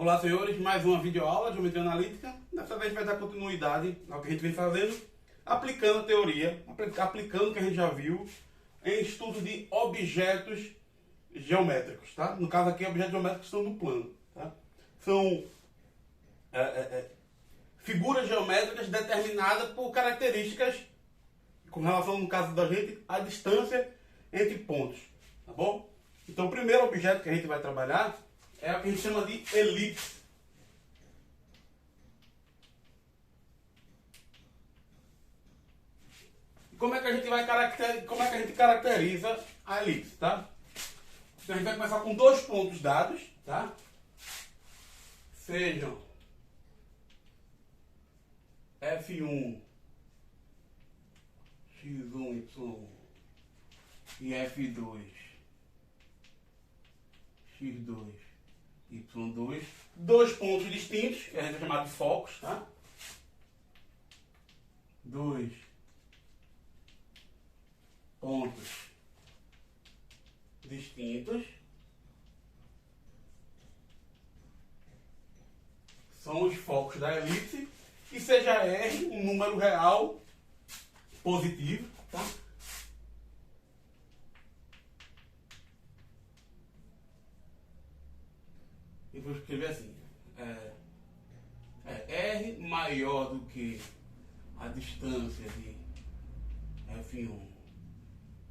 Olá, senhores, mais uma videoaula de geometria analítica. Dessa vez vai dar continuidade ao que a gente vem fazendo, aplicando a teoria, aplicando o que a gente já viu em estudo de objetos geométricos, tá? No caso aqui, objetos geométricos estão no plano, tá? São figuras geométricas determinadas por características com relação, no caso da gente, à distância entre pontos, tá bom? Então, o primeiro objeto que a gente vai trabalhar é o que a gente chama de elipse. E como é que a gente caracteriza a elipse, tá? Então, a gente vai começar com dois pontos dados, tá? Sejam F1, X1, Y e F2, X2, Y2, dois pontos distintos, que a gente vai chamar de focos, tá? Dois pontos distintos são os focos da elipse, e seja R um número real positivo, tá? E vou escrever assim, R maior do que a distância de F1,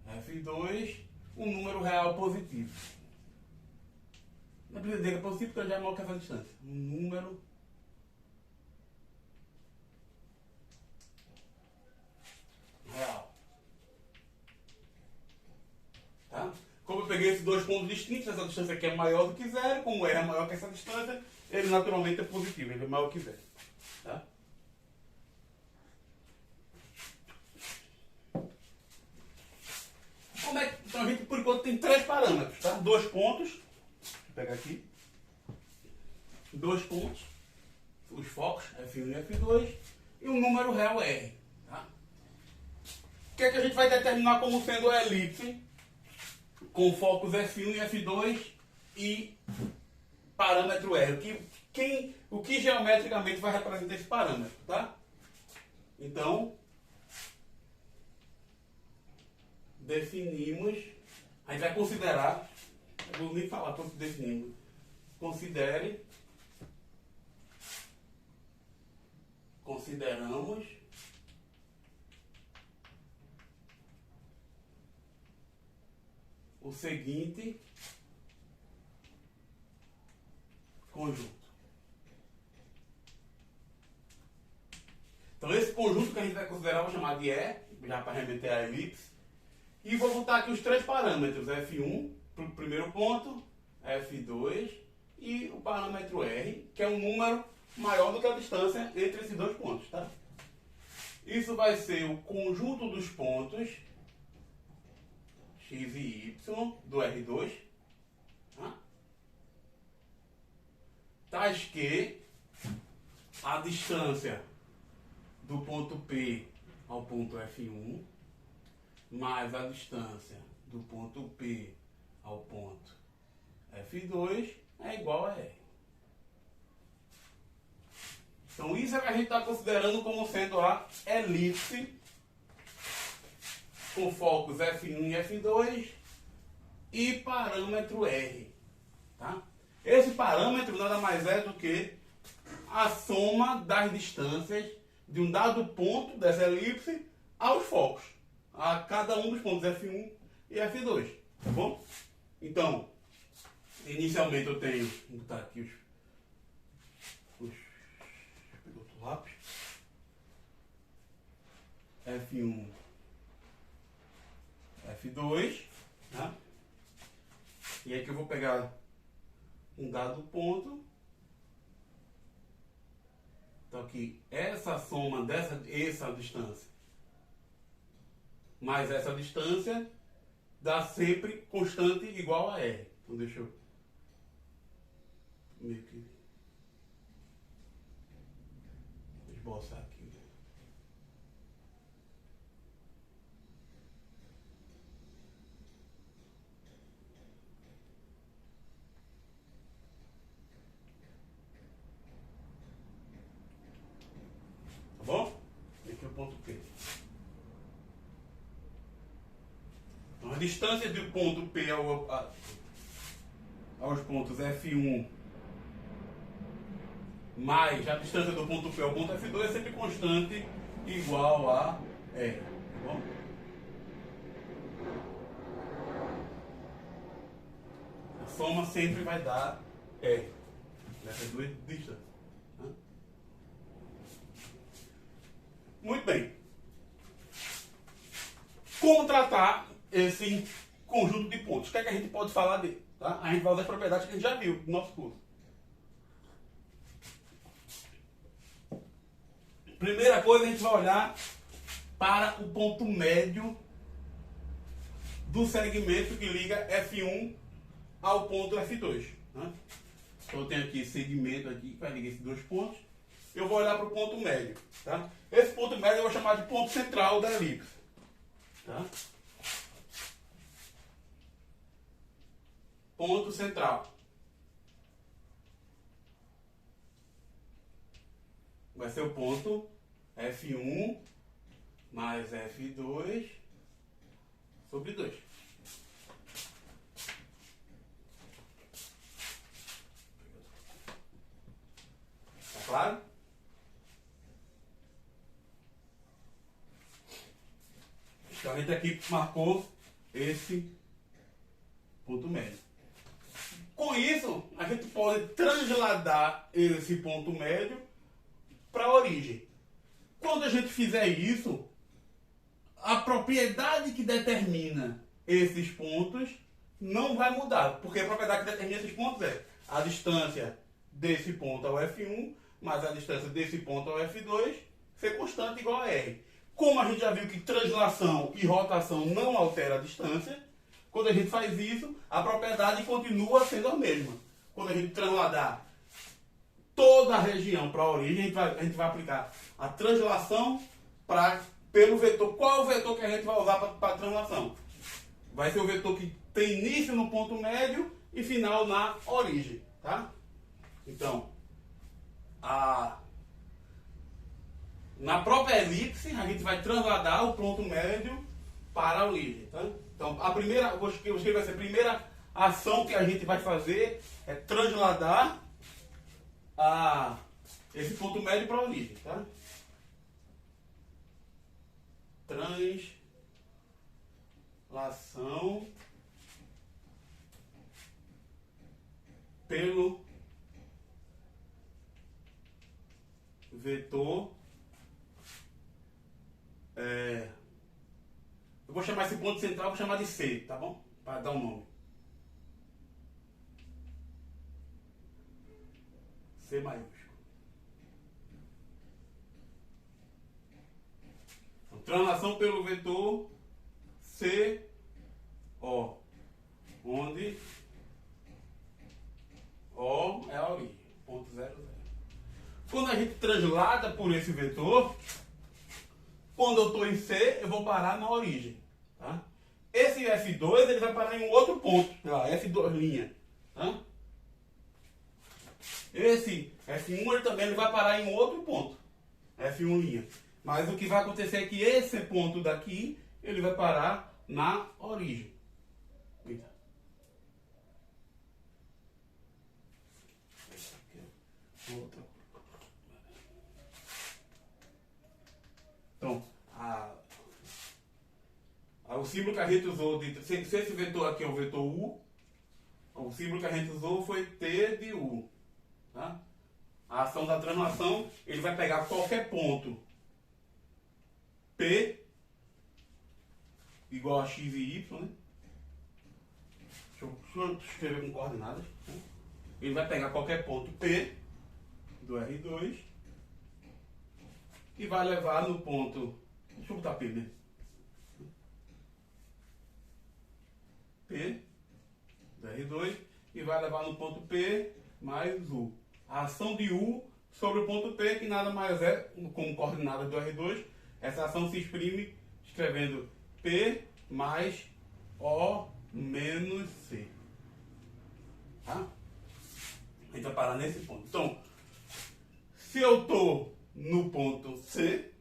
F2, um número real positivo. Não precisa dizer que é positivo porque já é maior que essa distância. Um número real. Tá? Como eu peguei esses dois pontos distintos, essa distância aqui é maior do que zero, como R é maior que essa distância, ele naturalmente é positivo, ele é maior que zero. Tá? Então a gente por enquanto tem três parâmetros, tá? Dois pontos, deixa eu pegar aqui, dois pontos, os focos, F1 e F2, e um número real R. Tá? O que é que a gente vai determinar como sendo a elipse com focos F1 e F2 e parâmetro R? O que geometricamente vai representar esse parâmetro, tá? Então, definimos, a gente vai considerar, eu vou nem falar quando definimos, consideramos o seguinte conjunto. Então esse conjunto que a gente vai considerar, vou chamar de E, já para remeter à elipse, e vou botar aqui os três parâmetros, F1 para o primeiro ponto, F2 e o parâmetro R, que é um número maior do que a distância entre esses dois pontos, tá? Isso vai ser o conjunto dos pontos X e Y do R2, tá? Tais que a distância do ponto P ao ponto F1 mais a distância do ponto P ao ponto F2 é igual a R. Então isso é que a gente está considerando como sendo a elipse com focos F1 e F2 e parâmetro R. Tá? Esse parâmetro nada mais é do que a soma das distâncias de um dado ponto dessa elipse aos focos, a cada um dos pontos F1 e F2. Tá bom? Então, inicialmente eu tenho, vou botar aqui pegar outro lápis, F1, F2, tá? E aqui eu vou pegar um dado ponto. Então aqui, essa soma essa distância mais essa distância dá sempre constante igual a R. Então deixa eu meio que esboçar aqui. distância do ponto P aos pontos F1 mais a distância do ponto P ao ponto F2 é sempre constante igual a R. Tá bom? A soma sempre vai dar R nessas duas distâncias. Tá? Muito bem. Como tratar esse conjunto de pontos? O que é que a gente pode falar dele? Tá? A gente vai usar as propriedades que a gente já viu no nosso curso. Primeira coisa, a gente vai olhar para o ponto médio do segmento que liga F1 ao ponto F2. Né? Então eu tenho aqui esse segmento aqui que vai ligar esses dois pontos. Eu vou olhar para o ponto médio. Tá? Esse ponto médio eu vou chamar de ponto central da elipse. Tá? Ponto central. Vai ser o ponto F1 mais F2 sobre 2. Tá claro? Então a gente aqui marcou esse ponto médio. Com isso, a gente pode transladar esse ponto médio para a origem. Quando a gente fizer isso, a propriedade que determina esses pontos não vai mudar, porque a propriedade que determina esses pontos é a distância desse ponto ao F1 mais a distância desse ponto ao F2 ser constante igual a R. Como a gente já viu que translação e rotação não altera a distância, quando a gente faz isso, a propriedade continua sendo a mesma. Quando a gente transladar toda a região para a origem, a gente vai aplicar a translação pelo vetor. Qual é o vetor que a gente vai usar para a translação? Vai ser o vetor que tem início no ponto médio e final na origem. Tá? Então, na própria elipse, a gente vai transladar o ponto médio para a origem. Tá? Então, vou escrever assim, a primeira ação que a gente vai fazer é transladar esse ponto médio para a origem. Tá? Translação pelo vetor. Eu vou chamar esse ponto central, vou chamar de C, tá bom? Para dar um nome. C maiúsculo. Então, translação pelo vetor C, O, onde O é a origem, ponto 0, 0. Quando a gente translada por esse vetor, quando eu estou em C, eu vou parar na origem. Tá? Esse F2 ele vai parar em um outro ponto, F2'. Tá? Esse F1 ele também vai parar em um outro ponto, F1'. Mas o que vai acontecer é que esse ponto daqui ele vai parar na origem. Eita. Então, o símbolo que a gente usou, se esse vetor aqui é o vetor U, o símbolo que a gente usou foi T de U. Tá? A ação da translação, ele vai pegar qualquer ponto P igual a X e Y, né? Deixa eu escrever com coordenadas. Né? Ele vai pegar qualquer ponto P do R2 e vai levar no ponto. Deixa eu botar P mesmo. P do R2 e vai levar no ponto P mais U. A ação de U sobre o ponto P, que nada mais é, como coordenada do R2, essa ação se exprime escrevendo P mais O menos C. Tá? A gente vai parar nesse ponto. Então, se eu estou no ponto C,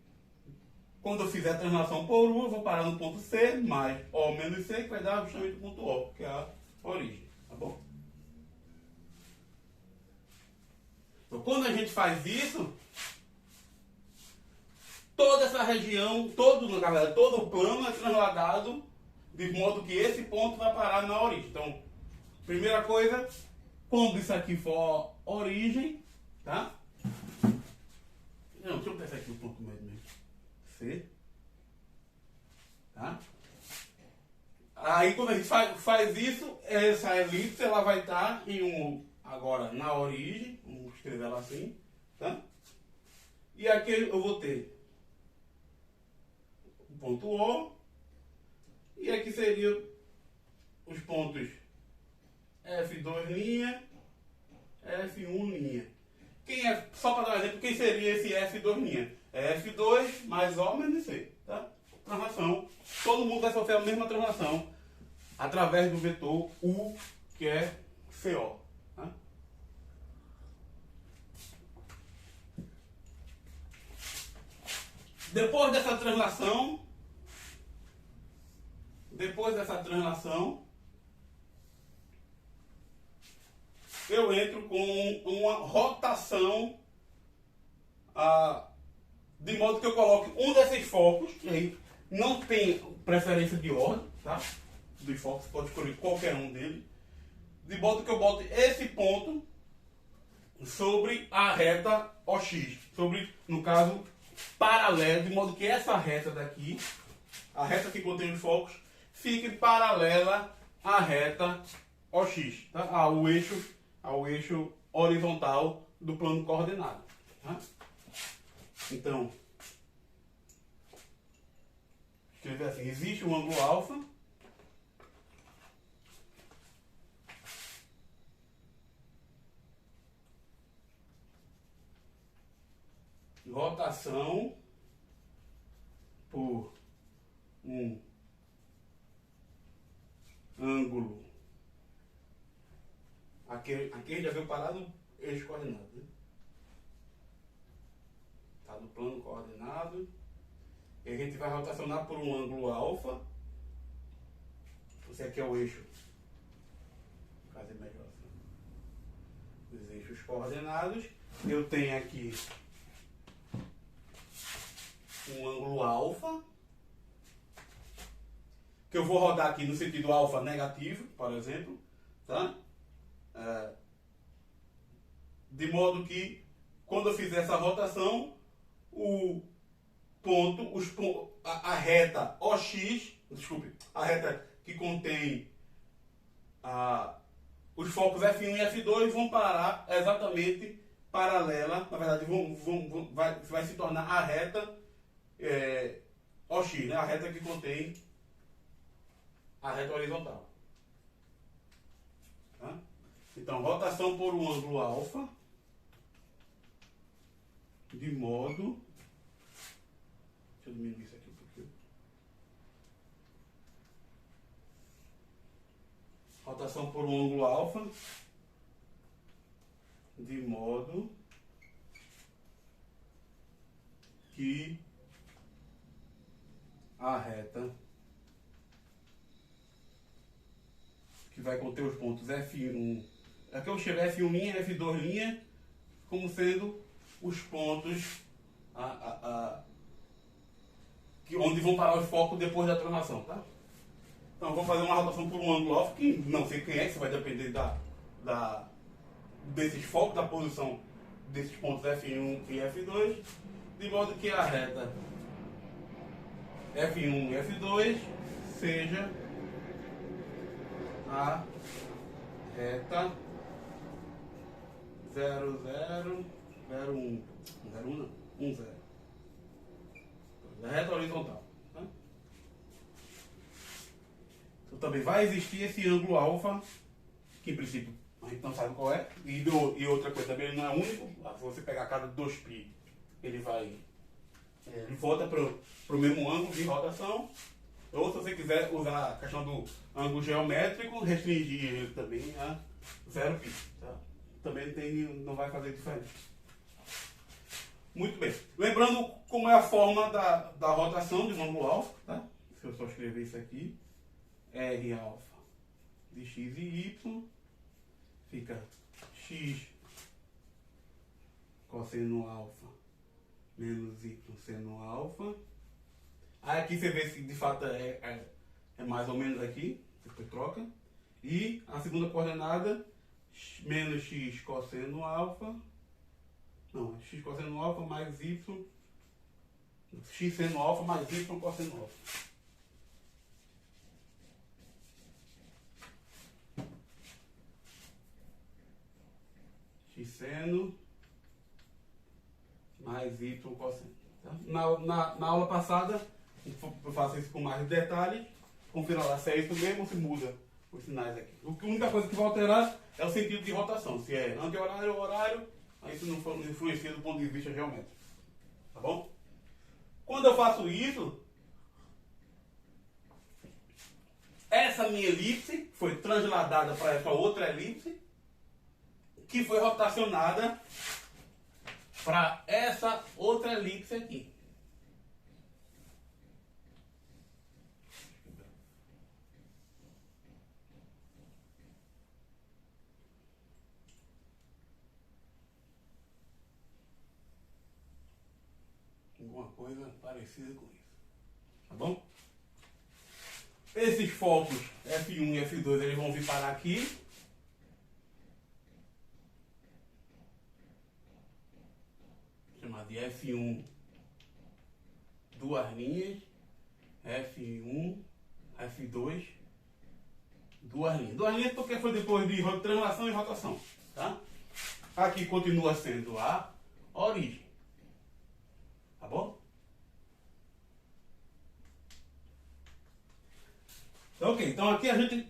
Quando eu fizer a translação por U, eu vou parar no ponto C, mais O menos C, que vai dar justamente o ponto O, que é a origem, tá bom? Então, quando a gente faz isso, toda essa região, todo o plano é transladado de modo que esse ponto vai parar na origem. Então, primeira coisa, quando isso aqui for origem, tá? Não, deixa eu pensar aqui o ponto médio mesmo. C. Tá? Aí quando a gente faz isso, essa elipse ela vai estar agora na origem, vamos escrever ela assim, tá? E aqui eu vou ter o ponto O, e aqui seriam os pontos F2', F1'. Só para dar um exemplo, quem seria esse F2'? É F2 mais O menos C, tá? Translação. Todo mundo vai sofrer a mesma translação através do vetor U, que é CO. Tá? Depois dessa translação, eu entro com uma rotação de modo que eu coloque um desses focos, que aí não tem preferência de ordem, tá? Dos focos, pode escolher qualquer um deles, de modo que eu bote esse ponto sobre a reta OX, no caso, paralelo, de modo que essa reta daqui, a reta que contém os focos, fique paralela à reta OX, tá? ao eixo horizontal do plano coordenado. Tá? Então, escrever assim, existe um ângulo alfa, rotação por um ângulo. Aqui a gente já viu parar no eixo coordenado, né? Está no plano coordenado. E a gente vai rotacionar por um ângulo alfa. Esse aqui é o eixo. Vou fazer melhor assim. Os eixos coordenados. Eu tenho aqui um ângulo alfa, que eu vou rodar aqui no sentido alfa negativo, por exemplo, tá? De modo que quando eu fizer essa rotação, o ponto, a reta OX, desculpe, a reta que contém os focos F1 e F2 vão parar exatamente paralela, na verdade vai se tornar a reta OX, né? A reta que contém a reta horizontal. Tá? Então, rotação por um ângulo alfa, de modo... Deixa eu diminuir isso aqui um pouquinho. Rotação por um ângulo alfa, de modo que a reta que vai conter os pontos F1, aqui eu chamo F1', F2', como sendo os pontos onde vão parar os focos depois da translação, tá? Então eu vou fazer uma rotação por um ângulo alfa, que não sei quem é, que vai depender desses focos, da posição desses pontos F1 e F2, de modo que a reta F1 e F2 seja a reta 0, 0, 0, 1. 0, 1 não, 1, 0. A reta horizontal. Tá? Então também vai existir esse ângulo alfa, que em princípio a gente não sabe qual é, e outra coisa também, ele não é único. Se você pegar cada 2π, ele volta para o mesmo ângulo de rotação. Ou se você quiser usar a questão do ângulo geométrico, restringir ele também a 0π. Tá? Também não vai fazer diferença. Muito bem. Lembrando como é a forma da rotação de manual, tá? Se eu só escrever isso aqui, R alfa de x e y, fica x cosseno alfa menos y seno alfa. Aí aqui você vê se de fato é mais ou menos aqui, depois troca. E a segunda coordenada, menos x cosseno alfa, não, x cosseno alfa mais y, x seno alfa mais y cosseno alfa. X seno mais y cosseno. Tá? Na aula passada, eu faço isso com mais detalhes. Confira lá se é isso mesmo ou se muda os sinais aqui. A única coisa que vai alterar é o sentido de rotação. Se é anti-horário ou horário, aí isso não influencia do ponto de vista geométrico. Tá bom? Quando eu faço isso, essa minha elipse foi transladada para essa outra elipse, que foi rotacionada para essa outra elipse aqui. Alguma coisa parecida com isso. Tá bom? Esses focos F1 e F2 eles vão vir parar aqui. Chamar de F1 duas linhas, F1, F2 duas linhas. Duas linhas porque foi depois de translação e rotação. Tá? Aqui continua sendo a origem. Tá bom? Ok, então aqui a gente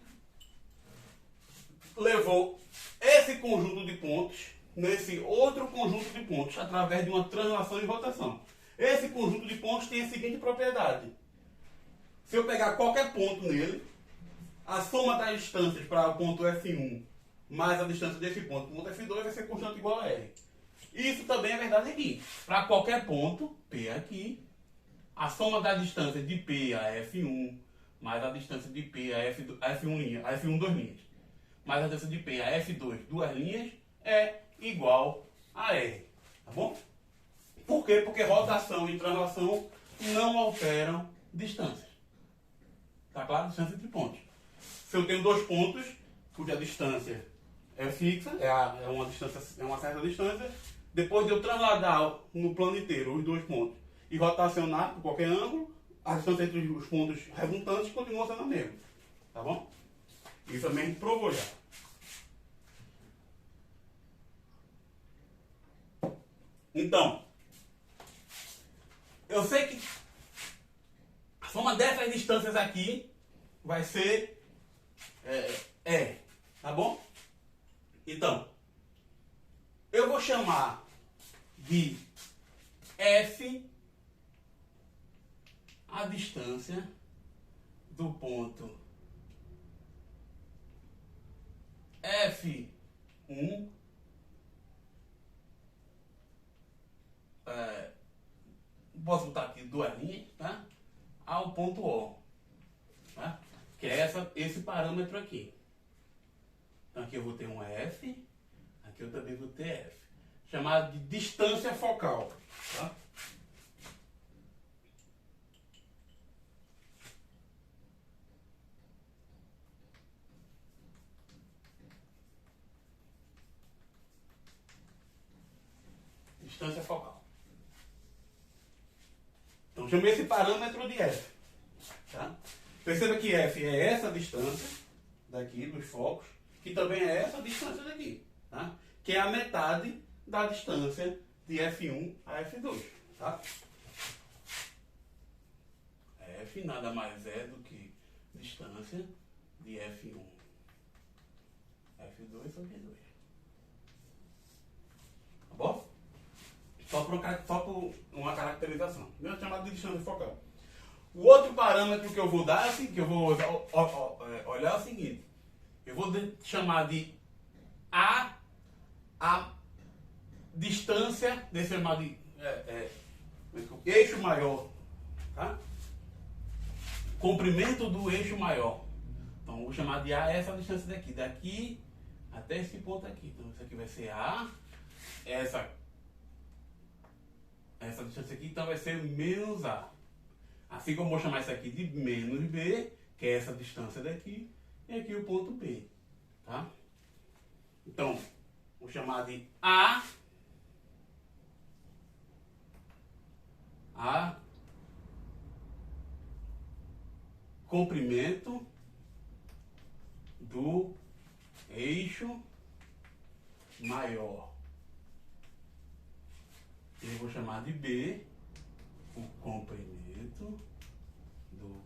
levou esse conjunto de pontos nesse outro conjunto de pontos através de uma translação e rotação. Esse conjunto de pontos tem a seguinte propriedade. Se eu pegar qualquer ponto nele, a soma das distâncias para o ponto F1 mais a distância desse ponto para o ponto F2 vai ser constante igual a R. Isso também é verdade aqui. Para qualquer ponto, P aqui, a soma da distância de P a F1 mais a distância de P a F1 duas linhas, mais a distância de P a F2 duas linhas é igual a R. Tá bom? Por quê? Porque rotação e translação não alteram distâncias. Tá claro? Distância entre pontos. Se eu tenho dois pontos, cuja distância é fixa, é uma certa distância, depois de eu trasladar no plano inteiro os dois pontos e rotacionar por qualquer ângulo, a distância entre os pontos resultantes continua sendo a mesma. Tá bom? Isso também a gente provou já. Então, eu sei que a soma dessas distâncias aqui vai ser R. Tá bom? Então, eu vou chamar de F a distância do ponto F1 posso botar aqui duas linhas, tá? Ao ponto O, tá? Que é esse parâmetro aqui. Então aqui eu vou ter um F, aqui eu também vou ter F, chamado de distância focal, tá? Distância focal. Então chamei esse parâmetro de F. Tá? Perceba que F é essa distância daqui dos focos, que também é essa distância daqui. Tá? Que é a metade da distância de F1 a F2. Tá? F nada mais é do que distância de F1 F2 sobre 2. Tá bom? Só por uma caracterização. É chamado de distância focal. O outro parâmetro que eu vou dar, assim, que eu vou olhar é o seguinte. Eu vou chamar de a distância, eixo maior, tá? Comprimento do eixo maior. Então, vou chamar de A essa distância daqui. Daqui até esse ponto aqui. Então, isso aqui vai ser A. Essa distância aqui, então, vai ser menos A. Assim como eu vou chamar isso aqui de menos B, que é essa distância daqui. E aqui o ponto B. Tá? Então, vou chamar de A comprimento do eixo maior. E eu vou chamar de B o comprimento do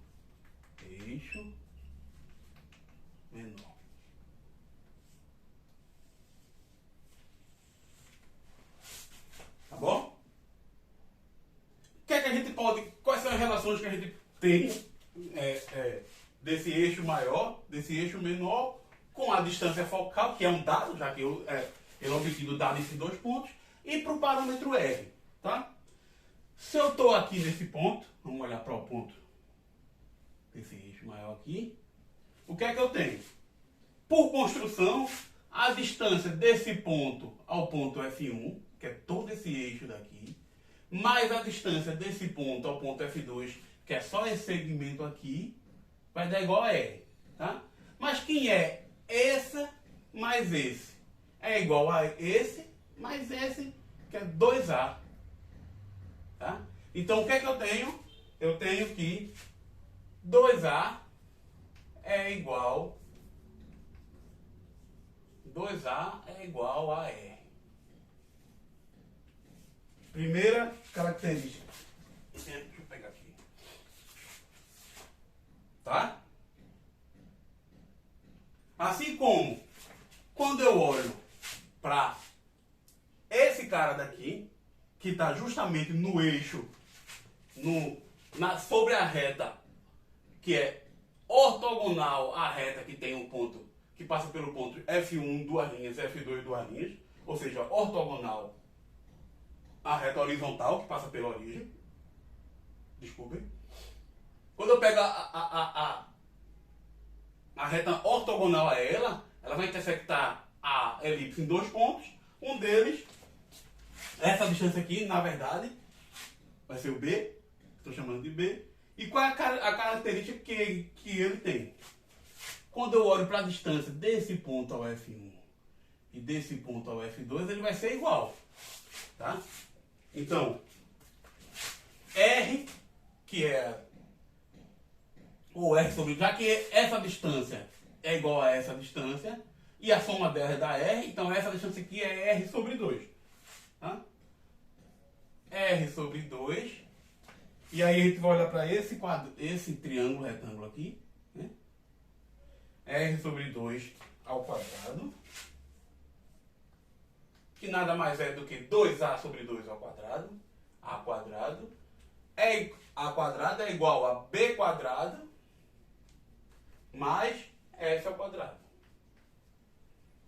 eixo menor. Tá bom? O que é que a gente pode... Quais são as relações que a gente tem desse eixo maior, desse eixo menor, com a distância focal, que é um dado, já que eu obtive o dado desses dois pontos, e para o parâmetro R. Tá? Se eu estou aqui nesse ponto, vamos olhar para o ponto desse eixo maior aqui, o que é que eu tenho? Por construção, a distância desse ponto ao ponto F1, que é todo esse eixo daqui, mais a distância desse ponto ao ponto F2, que é só esse segmento aqui, vai dar igual a R. Tá? Mas quem é essa mais esse? É igual a esse mais esse, que é 2A. Tá? Então, o que é que eu tenho? Eu tenho que 2A é igual 2A é igual a R. Primeira característica. Deixa eu pegar aqui. Tá? Assim como quando eu olho para esse cara daqui, que está justamente no eixo, sobre a reta, que é ortogonal à reta que tem um ponto, que passa pelo ponto F1, duas linhas, F2, duas linhas, ou seja, ortogonal à reta horizontal, que passa pela origem. Desculpem. Quando eu pego a reta ortogonal a ela vai intersectar a elipse em dois pontos. Um deles, essa distância aqui, na verdade, vai ser o B, estou chamando de B. E qual é a característica que ele tem? Quando eu olho para a distância desse ponto ao F1 e desse ponto ao F2, ele vai ser igual. Tá? Então, R, que é o R sobre... Já que essa distância é igual a essa distância, e a soma dela é da R, então essa distância aqui é R sobre 2. Tá? R sobre 2. E aí a gente vai olhar para esse triângulo retângulo aqui. Né? R sobre 2 ao quadrado. Que nada mais é do que 2A sobre 2 ao quadrado. A quadrado. A quadrado é igual a B quadrado mais S ao quadrado.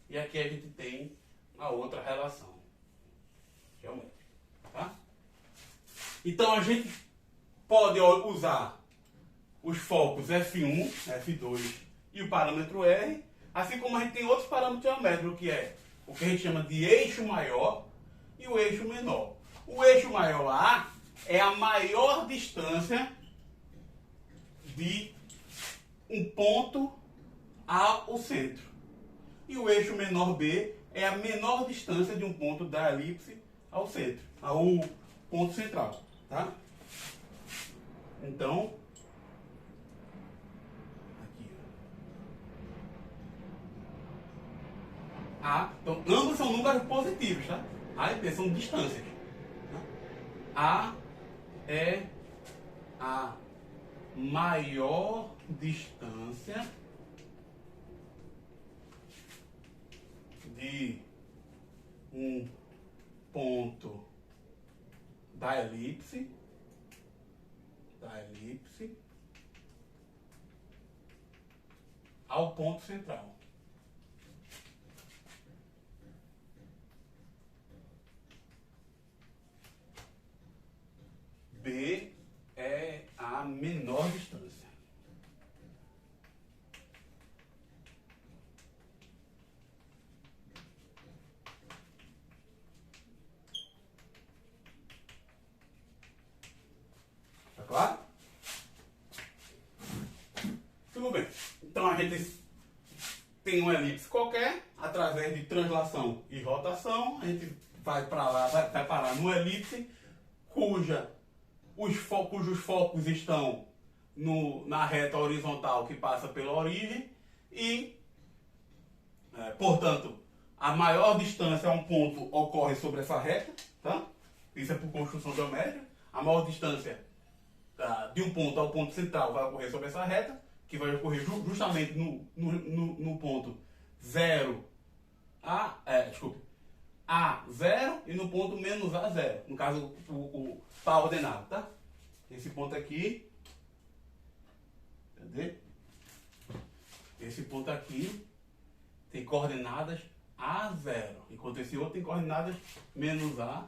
E aqui a gente tem a outra relação geométrica. Tá? Então a gente pode usar os focos F1, F2 e o parâmetro R, assim como a gente tem outros parâmetros geométricos, que é o que a gente chama de eixo maior e o eixo menor. O eixo maior A é a maior distância de um ponto ao centro. E o eixo menor B é a menor distância de um ponto da elipse ao centro, ao ponto central. Tá? Então, aqui, então, ambos são números positivos, tá? A e B são distâncias. Tá? A é a maior distância de um ponto da elipse ao ponto central. gente tem uma elipse qualquer, através de translação e rotação, a gente vai para lá, vai parar numa elipse cujos focos estão na reta horizontal que passa pela origem e, portanto, a maior distância a um ponto ocorre sobre essa reta, tá? Isso é por construção geométrica. A maior distância de um ponto ao ponto central vai ocorrer sobre essa reta, que vai ocorrer justamente no ponto 0 A0 e no ponto menos A0. No caso, tá ordenado, tá? Esse ponto aqui, cadê? Esse ponto aqui tem coordenadas A0, enquanto esse outro tem coordenadas menos A0,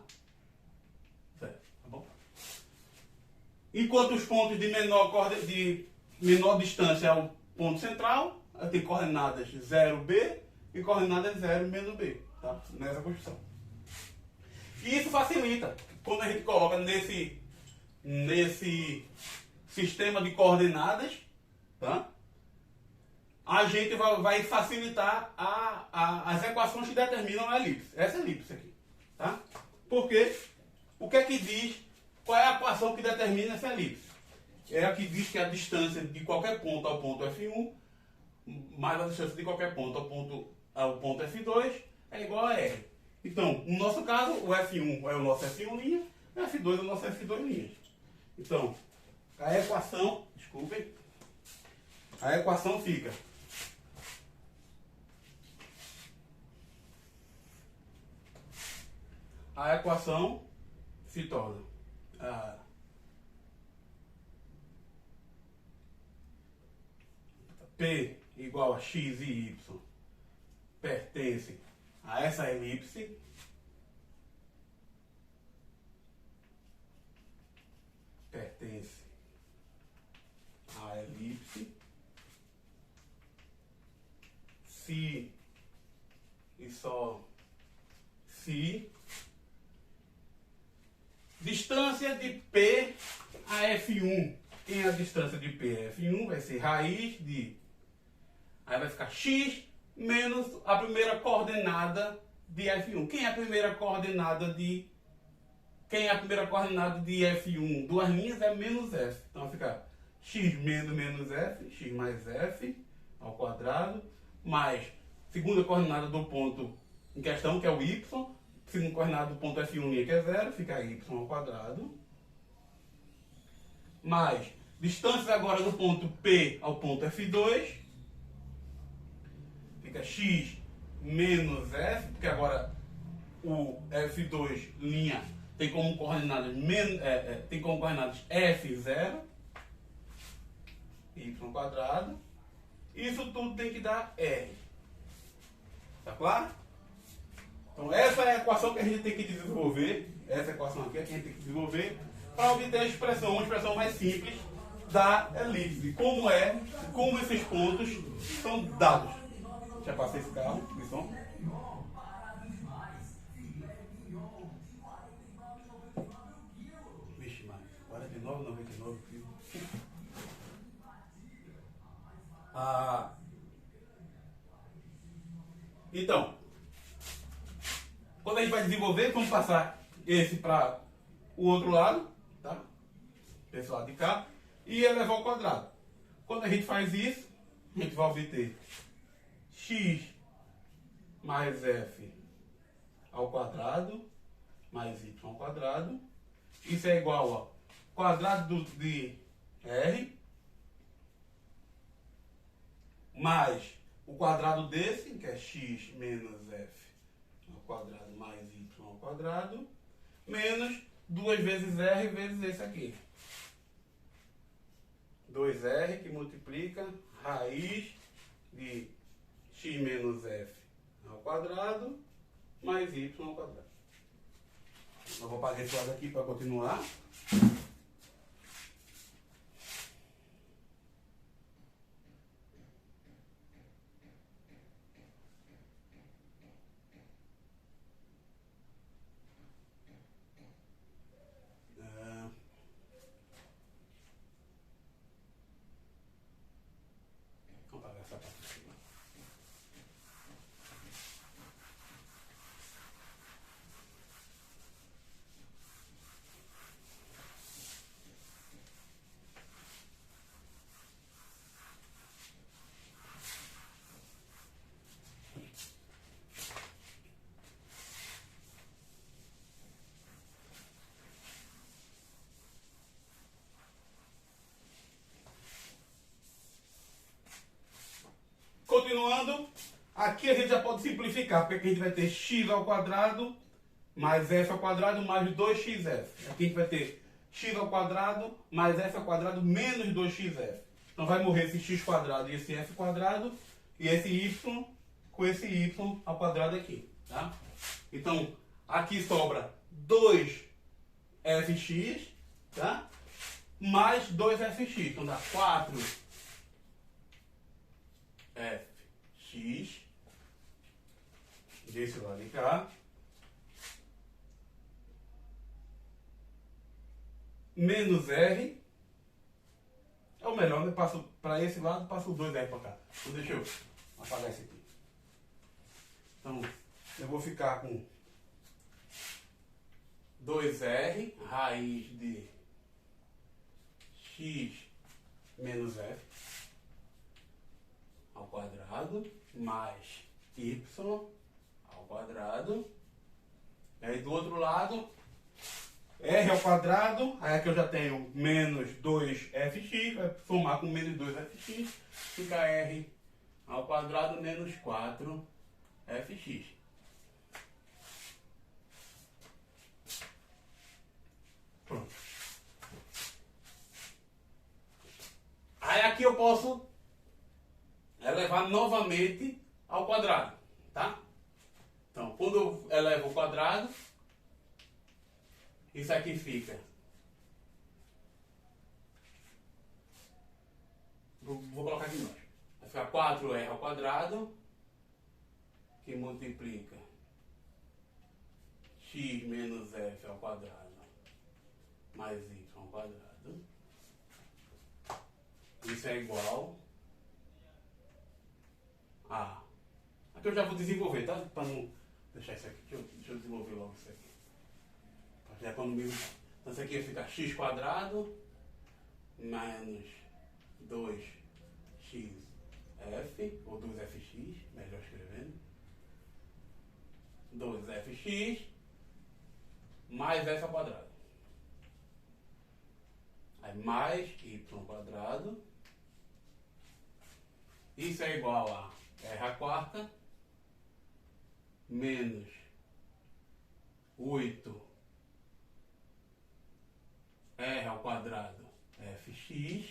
tá bom? Enquanto os pontos de menor distância ao ponto central, tem coordenadas 0B e coordenadas 0 menos B, tá? Nessa construção. E isso facilita, quando a gente coloca nesse sistema de coordenadas, tá? A gente vai facilitar as equações que determinam a elipse. Essa elipse aqui, tá? Porque o que é que diz, qual é a equação que determina essa elipse? É a que diz que a distância de qualquer ponto ao ponto F1 mais a distância de qualquer ponto ao ponto F2 é igual a R. Então, no nosso caso, o F1 é o nosso F1', e o F2 é o nosso F2'. Então, a equação, desculpem, a equação fica se torna P igual a x e y pertence a essa elipse, se e só se distância de P a F1. Quem é a distância de P a F1 vai ser raiz de... Aí vai ficar x menos a primeira coordenada de F1. Quem é a primeira coordenada de F1? Duas linhas é menos F. Então vai ficar x menos F, x mais F ao quadrado, mais segunda coordenada do ponto em questão, que é o y, segunda coordenada do ponto F1', que é 0, fica y ao quadrado, mais distância agora do ponto P ao ponto F2, fica x menos F, porque agora o F2' tem como coordenadas, F0, y ao quadrado. Isso tudo tem que dar R. Tá claro? Então essa é a equação que a gente tem que desenvolver. Essa equação aqui é que a gente tem que desenvolver para obter a expressão, uma expressão mais simples da elipse. Como esses pontos são dados. Já passei esse carro de som. Vixe, mano. 49,99. Então, quando a gente vai desenvolver, vamos passar esse para o outro lado, tá? Esse lado de cá, e elevar ao quadrado. Quando a gente faz isso, a gente vai obter x mais f ao quadrado mais y ao quadrado. Isso é igual ao quadrado de r mais o quadrado desse, que é x menos f ao quadrado mais y ao quadrado, menos 2 vezes r vezes esse aqui. 2r que multiplica raiz de x menos f ao quadrado mais y ao quadrado. Eu vou apagar esse lado aqui para continuar. Vou apagar essa parte Aqui a gente já pode simplificar, porque aqui a gente vai ter x ao quadrado mais f ao quadrado mais 2xf. Aqui a gente vai ter x ao quadrado mais f ao quadrado menos 2xf. Então vai morrer esse x quadrado e esse f quadrado e esse y com esse y ao quadrado aqui, tá? Então aqui sobra 2fx, tá? Mais 2fx, então dá 4fx desse lado de cá, menos r, ou melhor, eu passo para esse lado, passo o 2r para cá. Então deixa eu apagar esse aqui. Então eu vou ficar com 2r, raiz de x menos f ao quadrado, mais y ao quadrado. E aí do outro lado, r ao quadrado, aí aqui eu já tenho menos 2fx, vai somar com menos 2fx, fica r ao quadrado menos 4fx. Pronto. Aí aqui eu posso elevar novamente ao quadrado, tá? Então, quando eu elevo ao quadrado, isso aqui fica. Vou colocar aqui embaixo. Vai ficar 4r ao quadrado, que multiplica x menos f ao quadrado mais y ao quadrado. Isso é igual a... Aqui eu já vou desenvolver, tá? Para não deixar isso aqui. Deixa eu desenvolver logo isso aqui. Para economizar. Então isso aqui vai ficar x quadrado menos 2xf, ou 2fx, melhor escrevendo. 2fx mais f ao quadrado. Aí mais y ao quadrado. Isso é igual a r à quarta menos 8r ao quadrado fx,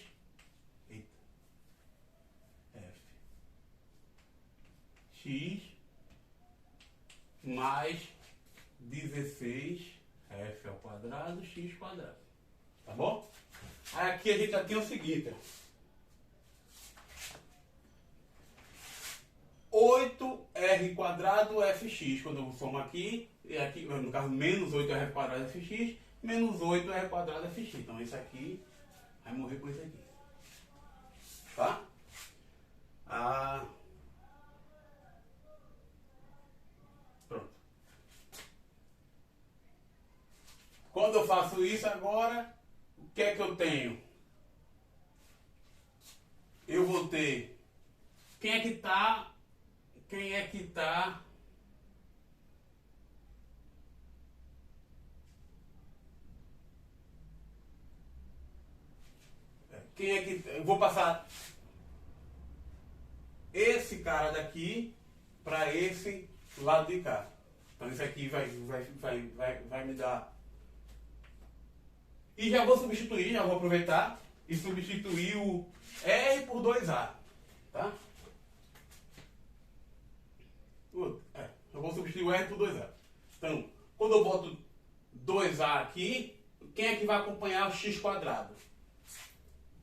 fx mais 16f ao quadrado x quadrado. Tá bom? Aí aqui a gente já tem o seguinte, ó. 8r quadrado fx, quando eu somo aqui, e aqui, no caso, menos 8r quadrado fx, menos 8r quadrado fx. Então isso aqui vai morrer com isso aqui. Tá? Pronto. Quando eu faço isso agora, o que é que eu tenho? Eu vou ter... Quem é que está eu vou passar esse cara daqui para esse lado de cá. Então isso aqui vai me dar. E já vou substituir, já vou aproveitar e substituir o R por 2A, tá? Eu vou substituir o R por 2A. Então, quando eu boto 2A aqui, quem é que vai acompanhar o x quadrado?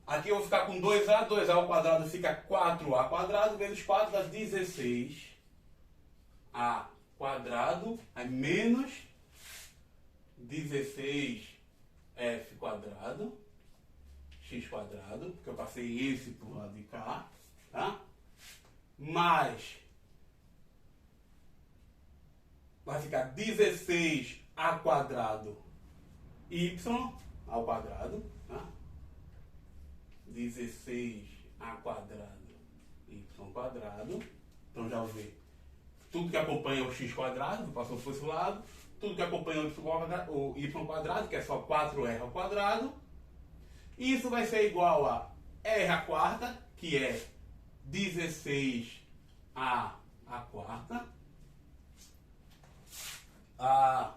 Aqui eu vou ficar com 2A, 2A ao quadrado fica 4A quadrado, vezes 4 dá 16A quadrado, aí menos 16F quadrado, x quadrado, porque eu passei esse por lado de cá, tá? Mais, vai ficar 16A quadrado y ao quadrado, tá? 16A quadrado y quadrado. Então já usei tudo que acompanha o x quadrado, passou por esse lado. Tudo que acompanha o y quadrado, que é só 4r ao quadrado. Isso vai ser igual a r à quarta, que é 16A a quarta, a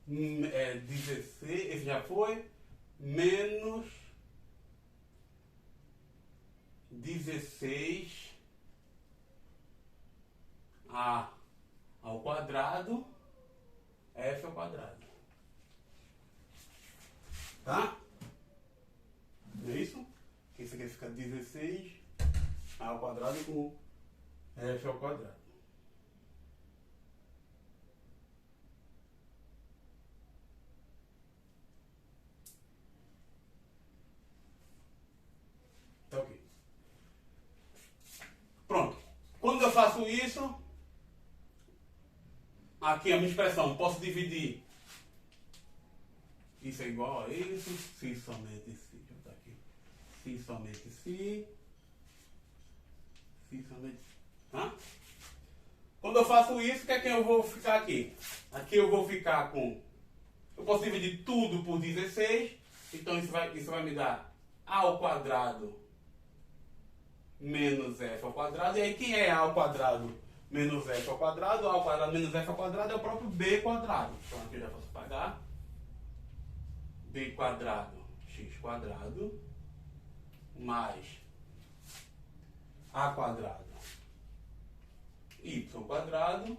16, esse já foi, menos 16 a ao quadrado, f ao quadrado. Tá? Não é isso? Isso aqui fica 16 a ao quadrado com f ao quadrado. Tá ok. Pronto. Quando eu faço isso, aqui a minha expressão, posso dividir isso é igual a isso, se somente se, deixa eu botar aqui, se somente se somente se, tá? Quando eu faço isso, o que é que eu vou ficar aqui? Aqui eu vou ficar com, eu posso dividir tudo por 16, então isso vai me dar a ao quadrado menos f ao quadrado, e aí quem é a ao quadrado menos f ao quadrado? A ao quadrado menos f ao quadrado é o próprio b quadrado. Então aqui eu já posso pagar b quadrado x quadrado mais a quadrado y quadrado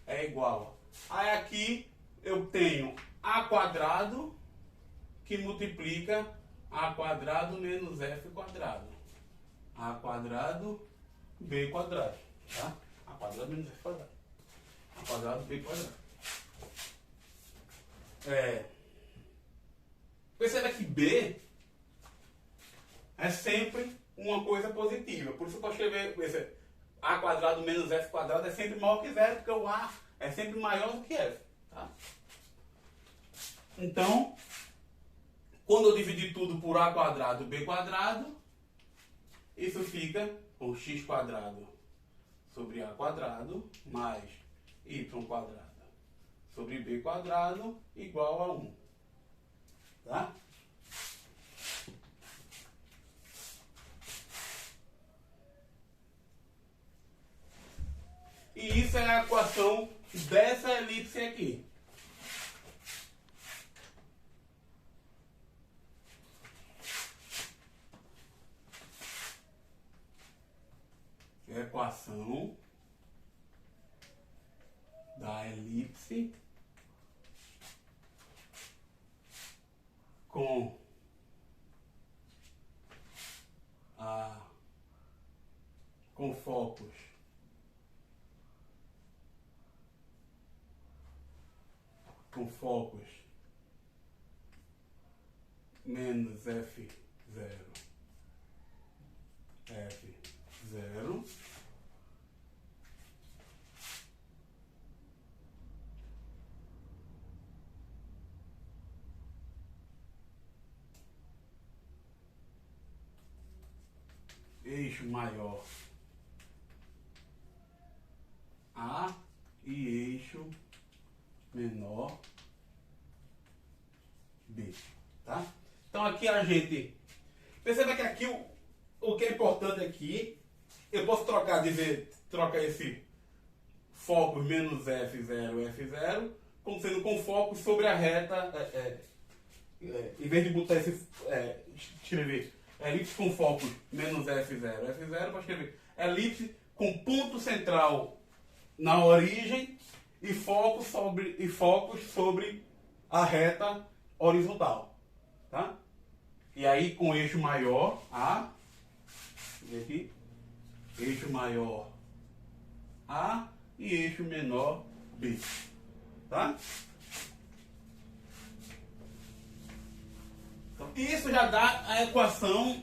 é igual. Aí aqui eu tenho a quadrado que multiplica a quadrado menos f quadrado. A quadrado b quadrado. Tá? A quadrado menos f quadrado. A quadrado b quadrado. Perceba que b é sempre uma coisa positiva. Por isso eu posso escrever a quadrado menos f quadrado é sempre maior que zero, porque o a é sempre maior do que f. Tá? Então, quando eu dividir tudo por a quadrado b quadrado, isso fica por x quadrado sobre a quadrado mais y quadrado sobre b quadrado igual a 1. Tá? E isso é a equação dessa elipse aqui. Equação da elipse com focos menos F0, F0, eixo maior A e eixo menor B, tá? Então aqui a gente perceba que aqui o que é importante aqui, eu posso trocar esse foco menos F0, F0, como sendo com foco sobre a reta, em vez de botar escrever elipse com foco menos F0, F0, para escrever elipse com ponto central na origem e focos sobre a reta horizontal, tá? E aí com eixo maior A, e aqui, eixo maior A e eixo menor B, tá? Então, isso já dá a equação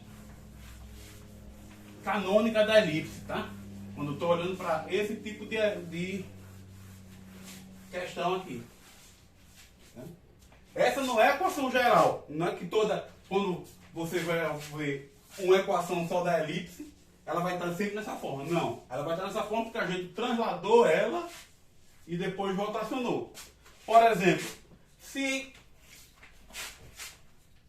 canônica da elipse, tá? Quando eu estou olhando para esse tipo de questão aqui. Tá? Essa não é a equação geral. Não é que quando você vai ver uma equação só da elipse, ela vai estar sempre nessa forma. Não. Ela vai estar nessa forma porque a gente transladou ela e depois rotacionou. Por exemplo, se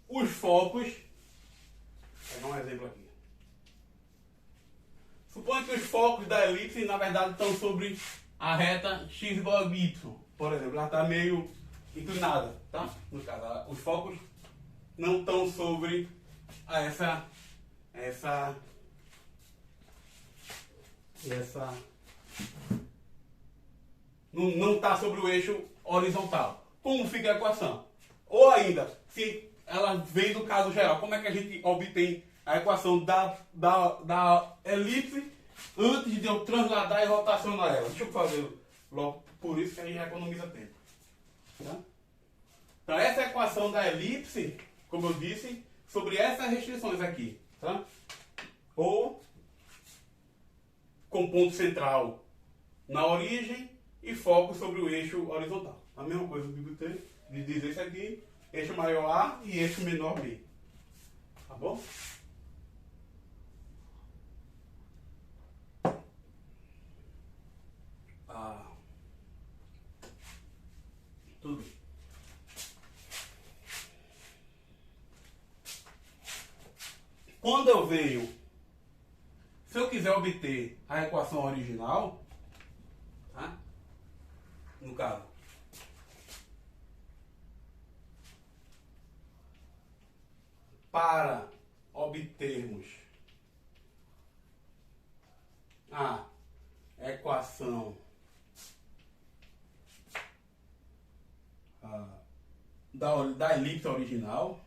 os focos... Vou pegar um exemplo aqui. Suponha que os focos da elipse, na verdade, estão sobre a reta x igual a y. Por exemplo, ela está meio inclinada, tá? No caso, os focos não estão sobre essa não está sobre o eixo horizontal. Como fica a equação? Ou ainda, se ela vem do caso geral, como é que a gente obtém a equação da elipse antes de eu transladar e rotacionar ela? Deixa eu fazer logo por isso que a gente já economiza tempo. Tá? Então essa é a equação da elipse, como eu disse, sobre essas restrições aqui. Tá? Ou com ponto central na origem e foco sobre o eixo horizontal. A mesma coisa de dizer isso aqui, eixo maior A e eixo menor B. Tá bom? Tudo bem. Quando eu venho, se eu quiser obter a equação original, tá? No caso, para obtermos a equação da elipse original,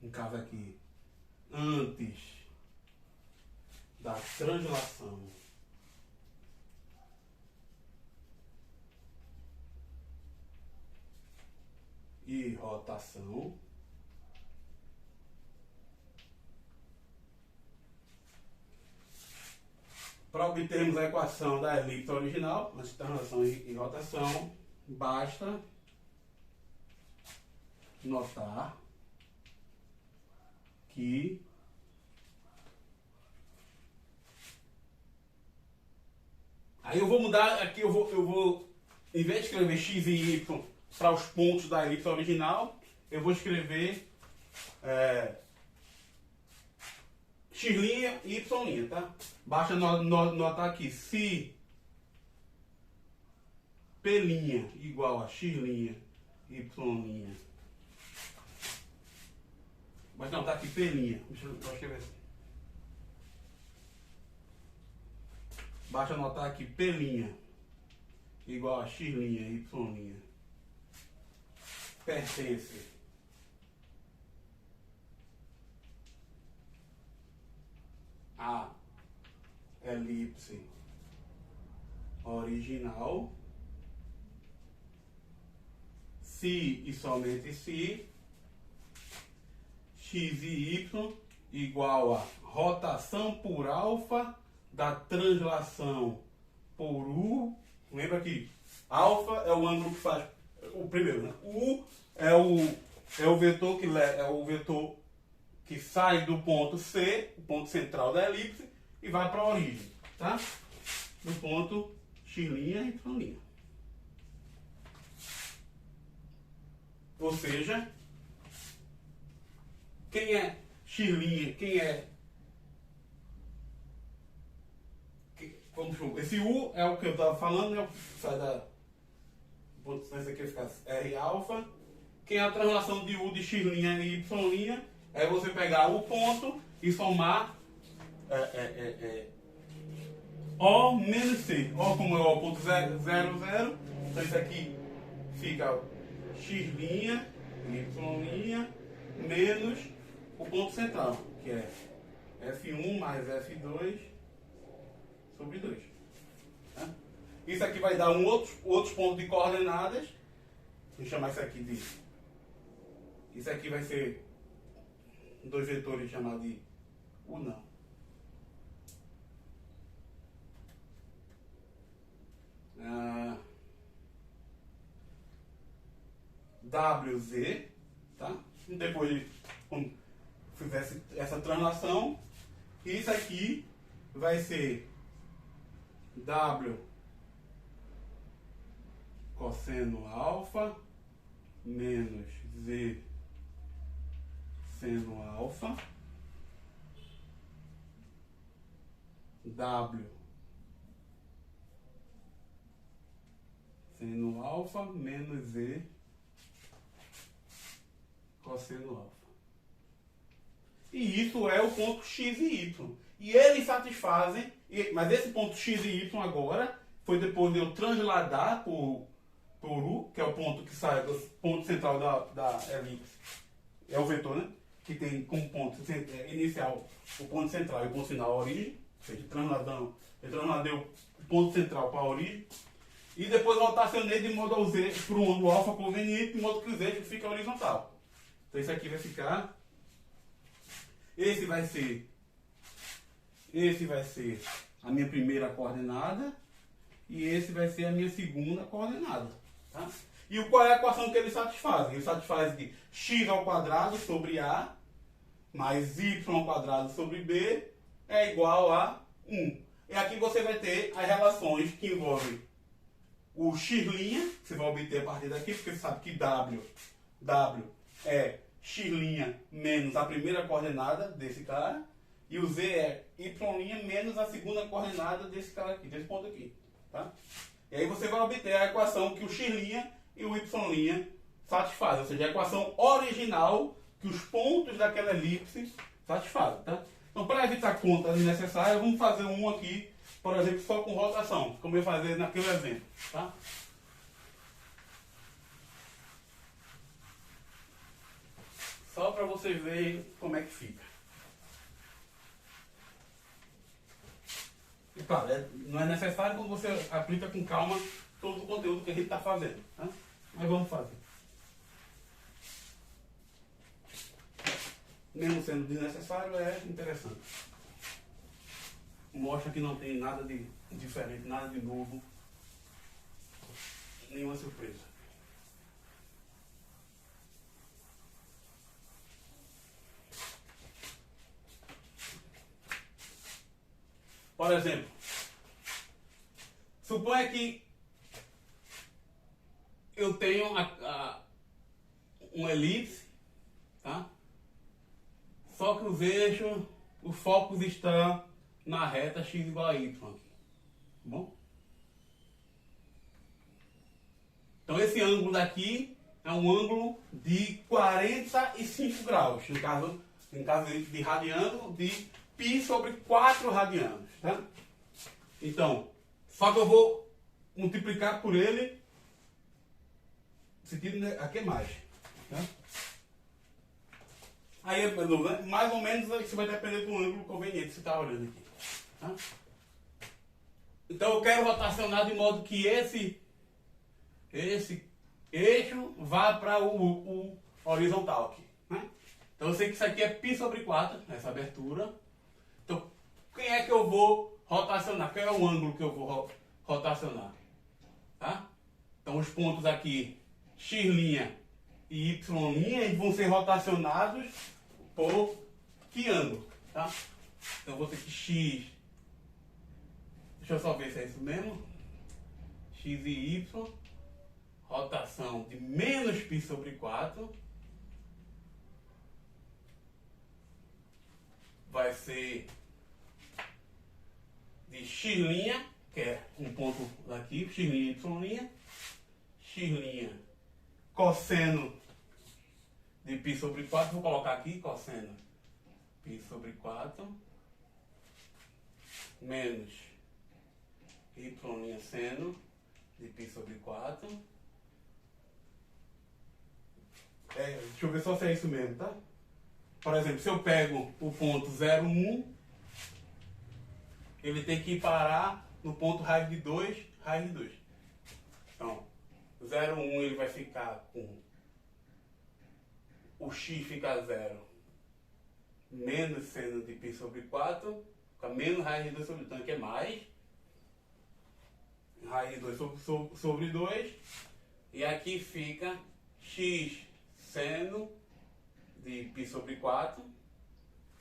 no caso aqui, antes da translação e rotação, para obtermos a equação da elipse original, antes de translação e rotação, basta notar que aí eu vou mudar aqui, eu vou em vez de escrever x e y para os pontos da elipse original, eu vou escrever x' e y', tá? Basta notar aqui, se P' igual a x', y'. Mas não, tá aqui P'. Deixa eu escrever assim. Basta anotar aqui P' igual a x', y'. Pertence a elipse original se e somente se x e y igual a rotação por alfa da translação por u. Lembra que alfa é o ângulo que faz o primeiro, né? U é o vetor que sai do ponto C, o ponto central da elipse, e vai para a origem, tá? Do ponto x', y'. Ou seja, quem é x', quem é... Esse U é o que eu estava falando, né? Sai da... Esse aqui fica R alfa. Quem é a translação de U de x' e y'? É você pegar o ponto e somar O menos C. O como é o ponto 0, 0. Então isso aqui fica x', y' menos o ponto central, que é F1 mais F2 sobre 2. Tá? Isso aqui vai dar outros pontos de coordenadas. Vou chamar isso aqui de... Isso aqui vai ser dois vetores chamados de U não. WZ, tá? Depois de fizesse essa translação, isso aqui vai ser W cosseno alfa menos Z seno alfa W seno alfa menos Z cosseno alfa. E isso é o ponto x e y. E eles satisfazem, mas esse ponto x e y agora foi depois de eu transladar por U, que é o ponto que sai do ponto central da elipse. É o vetor, né? Que tem como ponto inicial o ponto central e o ponto final a origem. Ou seja, eu transladei o ponto central para a origem. E depois rotacionei de modo ao Z para o ângulo alfa conveniente, de modo que o Z fica horizontal. Então isso aqui vai ficar. Esse vai ser a minha primeira coordenada e esse vai ser a minha segunda coordenada. Tá? E qual é a equação que ele satisfaz? Ele satisfaz que x ao quadrado sobre A mais y ao quadrado sobre B é igual a 1. E aqui você vai ter as relações que envolvem o x', que você vai obter a partir daqui, porque você sabe que W é x' menos a primeira coordenada desse cara, e o Z é y' menos a segunda coordenada desse cara aqui, desse ponto aqui. Tá? E aí você vai obter a equação que o x' e o y' satisfazem, ou seja, a equação original que os pontos daquela elipse satisfazem. Tá? Então, para evitar contas desnecessárias, vamos fazer um aqui, por exemplo, só com rotação, como eu ia fazer naquele exemplo. Tá? Só para vocês verem como é que fica. E claro, não é necessário quando você aplica com calma todo o conteúdo que a gente está fazendo. Tá? Mas vamos fazer. Mesmo sendo desnecessário, é interessante. Mostra que não tem nada de diferente, nada de novo. Nenhuma surpresa. Por exemplo, suponha que eu tenho uma elipse, tá? Só que os eixos, os focos estão na reta x igual a y aqui. Tá bom? Então esse ângulo daqui é um ângulo de 45 graus, no caso de radiano, de π sobre 4 radianos. Tá? Então, só que eu vou multiplicar por ele, no sentido aqui é mais. Tá? Aí, mais ou menos, isso vai depender do ângulo conveniente que você está olhando aqui. Tá? Então eu quero rotacionar de modo que esse eixo vá para o horizontal aqui. Né? Então eu sei que isso aqui é π sobre 4, essa abertura. Então, quem é que eu vou rotacionar? Qual é o ângulo que eu vou rotacionar? Tá? Então, os pontos aqui, x' e y' vão ser rotacionados por que ângulo? Tá? Então, eu vou ter que x... Deixa eu só ver se é isso mesmo. X e y, rotação de menos π sobre 4. Vai ser de x', que é um ponto daqui, x', y', x' cosseno de π sobre 4, vou colocar aqui, cosseno π sobre 4, menos y' seno de π sobre 4. Deixa eu ver só se é isso mesmo, tá? Por exemplo, se eu pego o ponto 0, 1, ele tem que parar no ponto raiz de 2, raiz de 2. Então, 0, 1 ele vai ficar com o x fica 0 menos seno de π sobre 4, fica menos raiz de 2 sobre 2, então aqui é mais raiz de 2 sobre 2, e aqui fica x seno de π sobre 4.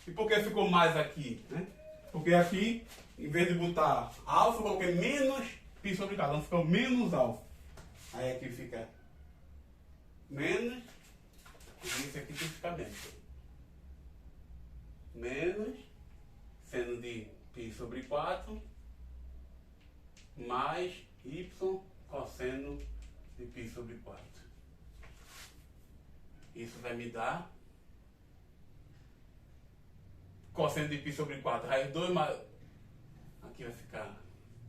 E por que ficou mais aqui? Né? Porque aqui, em vez de botar alfa, eu coloquei menos π sobre 4. Então ficou menos alfa. Aí aqui fica menos. E isso aqui tem que ficar menos. menos seno de π sobre 4 mais y cosseno de π sobre 4. Isso vai me dar cosseno de π sobre 4, raiz de 2 mais... Aqui vai ficar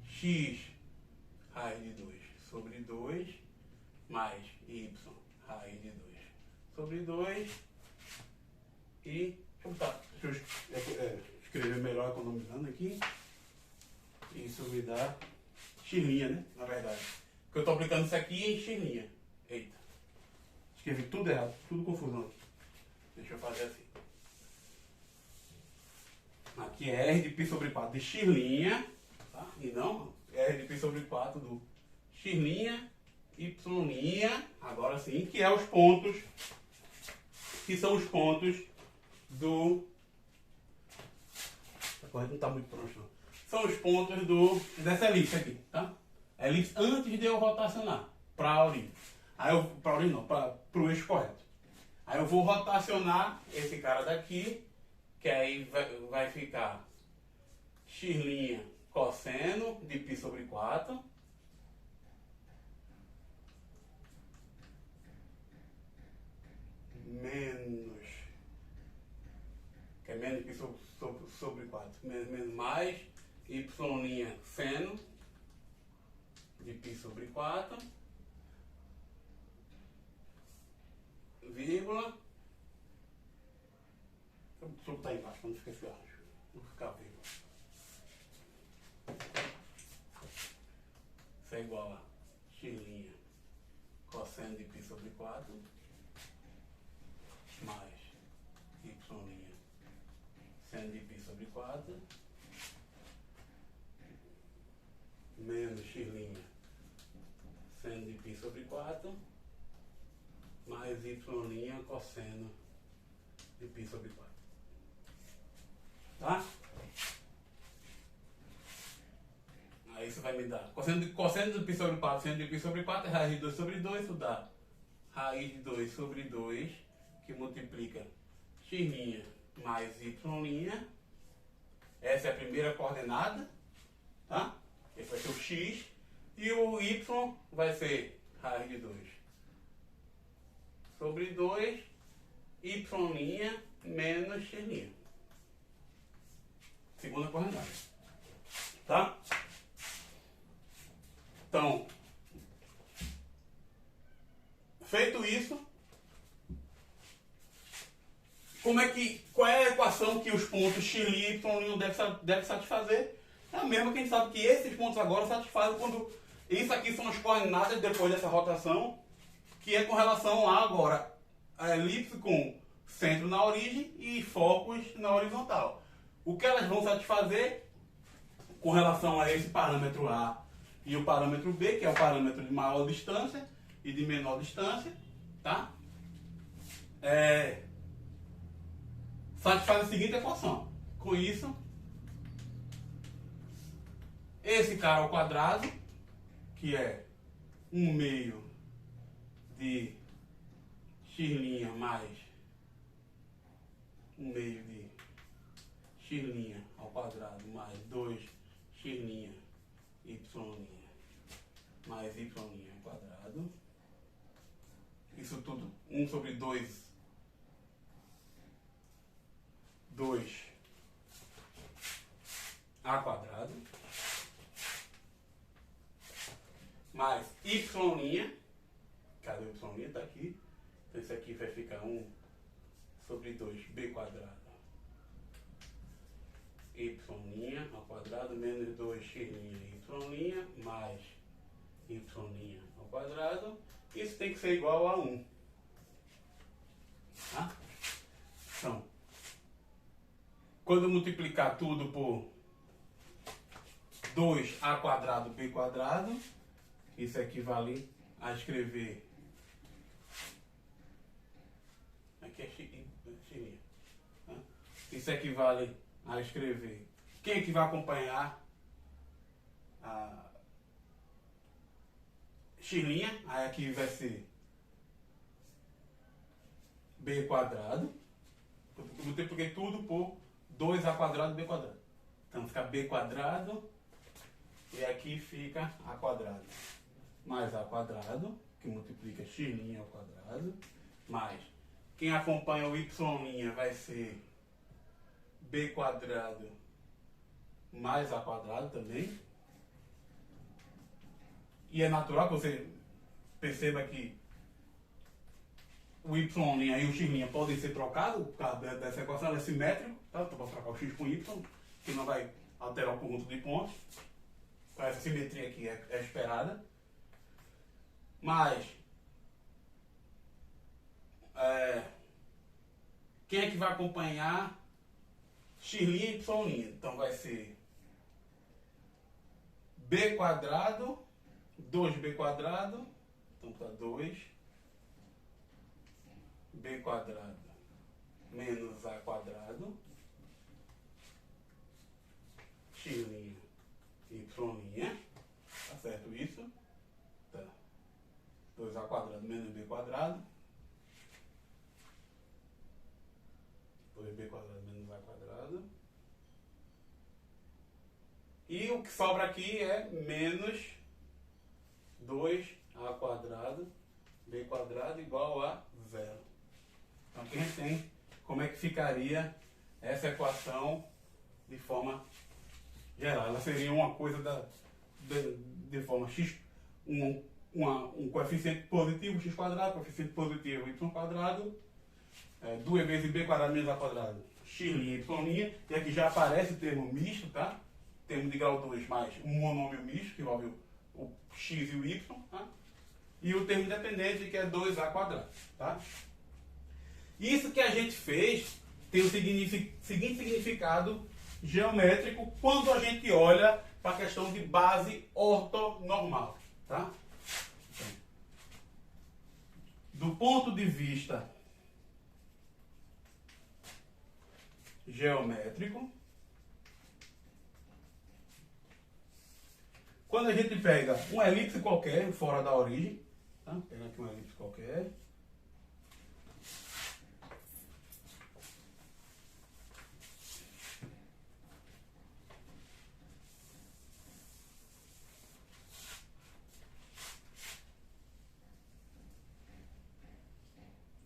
x raiz de 2 sobre 2 mais y raiz de 2 sobre 2 e... Deixa eu escrever melhor economizando aqui. Isso me dá x', né? Na verdade. Porque eu estou aplicando isso aqui em x'. Eita. Escrevi tudo errado, tudo confusão aqui. Deixa eu fazer assim. Aqui é R de π sobre 4 de x', tá? E não R de π sobre 4 do x', y', agora sim, que é os pontos, que são os pontos do... Agora não está muito pronto não. São os pontos dessa elipse aqui, tá? Elipse antes de eu rotacionar para a origem. Aí eu, para a origem não, para o eixo correto. Aí eu vou rotacionar esse cara daqui, que aí vai ficar x' cosseno de π sobre 4 menos, que é menos π sobre 4, menos mais y' seno de π sobre 4, vírgula, deixa eu botar aí embaixo para não esquecer, não ficar vírgula. Isso é igual a x' cosseno de π sobre 4 mais y' seno de π sobre 4 menos x' seno de π sobre 4 mais y' cosseno de π sobre 4. Tá? Aí isso vai me dar cosseno de π sobre 4, seno de π sobre 4 é raiz de 2 sobre 2, isso dá raiz de 2 sobre 2, que multiplica x' mais y'. Essa é a primeira coordenada, tá? Esse vai ser o x e o y vai ser raiz de 2 sobre 2 y' menos x'. Segunda coordenada, tá? Então, feito isso, qual é a equação que os pontos x' e y' devem satisfazer? É a mesma que a gente sabe que esses pontos agora satisfazem quando... Isso aqui são as coordenadas depois dessa rotação, que é com relação a agora a elipse com centro na origem e focos na horizontal. O que elas vão satisfazer com relação a esse parâmetro A e o parâmetro B, que é o parâmetro de maior distância e de menor distância, tá? Satisfaz a seguinte equação. Com isso, esse cara ao quadrado, que é 1/2 de x' mais 1/2 de x' ao quadrado mais 2x' y' mais y' ao quadrado. Isso tudo 1 sobre 2 a quadrado mais y', cadê o y'? Está aqui. Então isso aqui vai ficar 1 sobre 2b quadrado y' ao quadrado menos 2x' y' mais y' ao quadrado. Isso tem que ser igual a 1. Tá? Então, quando eu multiplicar tudo por 2a quadrado b quadrado, isso equivale a escrever... Aqui é x'. Tá? Isso equivale a escrever... Quem é que vai acompanhar a x'? Aí aqui vai ser b quadrado. Eu multipliquei tudo por 2a quadrado b quadrado. Então fica b quadrado e aqui fica a quadrado. Mais a quadrado, que multiplica x' ao quadrado, mais quem acompanha o y' vai ser b quadrado mais a quadrado também. E é natural que você perceba que o y' e o x' podem ser trocados, por causa dessa equação, ela é simétrica, tá? Então, eu posso trocar o x com y, que não vai alterar o conjunto de pontos. Então, essa simetria aqui é esperada. Mas, quem é que vai acompanhar x' e y'? Então, vai ser b quadrado, 2b quadrado, então está 2b quadrado menos a quadrado, x' e y', tá certo isso? Tá. 2a quadrado menos b quadrado, 2b quadrado menos a quadrado. E o que sobra aqui é menos 2a quadrado, b quadrado igual a 0. Então aqui a gente tem como é que ficaria essa equação de forma geral. Ela seria uma coisa de forma x, um coeficiente positivo x quadrado, coeficiente positivo y quadrado, 2 vezes b quadrado menos a quadrado, x' e y', e aqui já aparece o termo misto, tá? Termo de grau 2 mais um monômio misto, que envolve o x e o y, tá? E o termo independente, que é 2a quadrado, tá? Isso que a gente fez tem o seguinte significado geométrico quando a gente olha para a questão de base ortonormal, tá? Do ponto de vista geométrico, quando a gente pega uma elipse qualquer fora da origem, tá? Pega aqui uma elipse qualquer.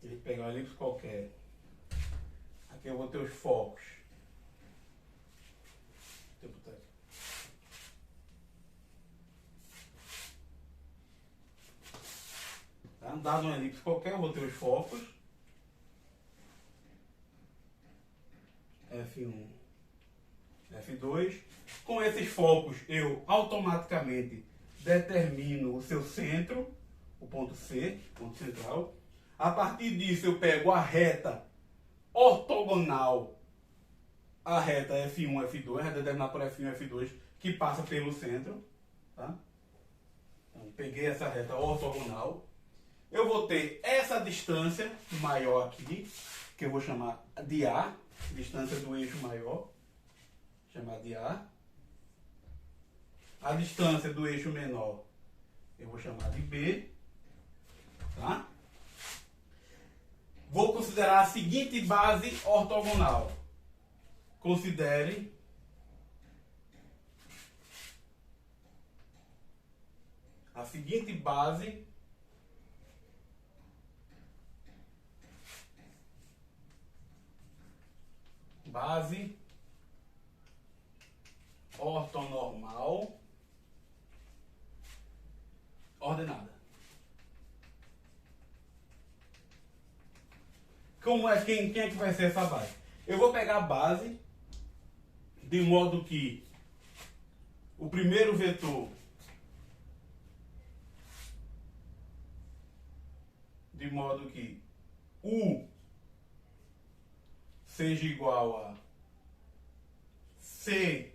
A gente pega uma elipse qualquer. Aqui eu vou ter os focos. Dado uma elipse qualquer, eu vou ter os focos F1, F2. Com esses focos, eu automaticamente determino o seu centro, o ponto C, ponto central. A partir disso, eu pego a reta ortogonal à reta F1, F2, a reta determinada por F1 e F2, que passa pelo centro. Tá? Então, peguei essa reta ortogonal. Eu vou ter essa distância maior aqui, que eu vou chamar de A, distância do eixo maior, chamar de A. A distância do eixo menor, eu vou chamar de B. Tá? Vou considerar a seguinte base ortogonal. Considere a seguinte base ortonormal ordenada. Como é, quem é que vai ser essa base? Eu vou pegar a base de modo que o primeiro vetor de modo que U seja igual a C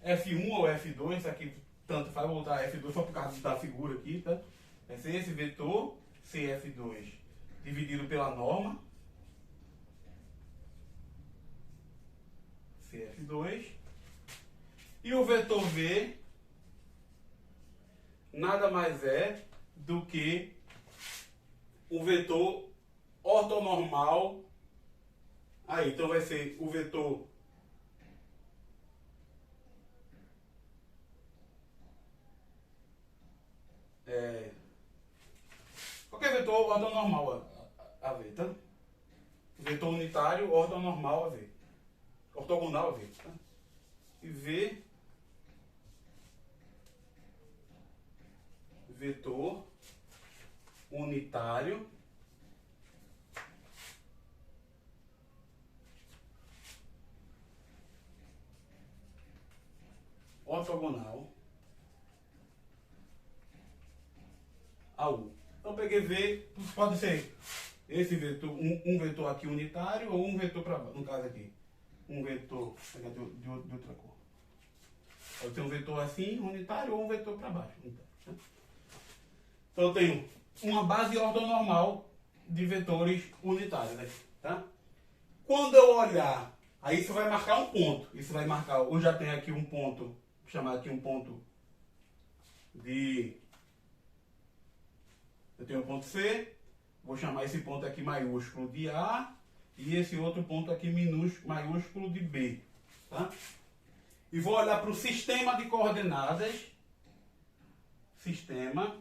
F1 ou F2, isso aqui tanto faz, vou botar F2 só por causa da figura aqui, tá? Vai ser esse vetor CF2 dividido pela norma CF2, e o vetor V nada mais é do que o vetor ortonormal. Aí, então vai ser o vetor qualquer vetor ortonormal a ver, tá? Vetor unitário, ortonormal a ver. Ortogonal a ver, tá? E V, vetor unitário ortogonal a U. Então peguei V, pode ser esse vetor, um vetor aqui unitário ou um vetor para baixo, no caso aqui. Um vetor, vou pegar de outra cor. Pode ser um vetor assim, unitário, ou um vetor para baixo. Então eu tenho uma base ortonormal de vetores unitários, né? Tá? Quando eu olhar, aí isso vai marcar um ponto. Isso vai marcar, eu já tenho aqui um ponto, vou chamar aqui um ponto de... Eu tenho um ponto C, vou chamar esse ponto aqui maiúsculo de A e esse outro ponto aqui maiúsculo de B. Tá? E vou olhar para o sistema de coordenadas. Sistema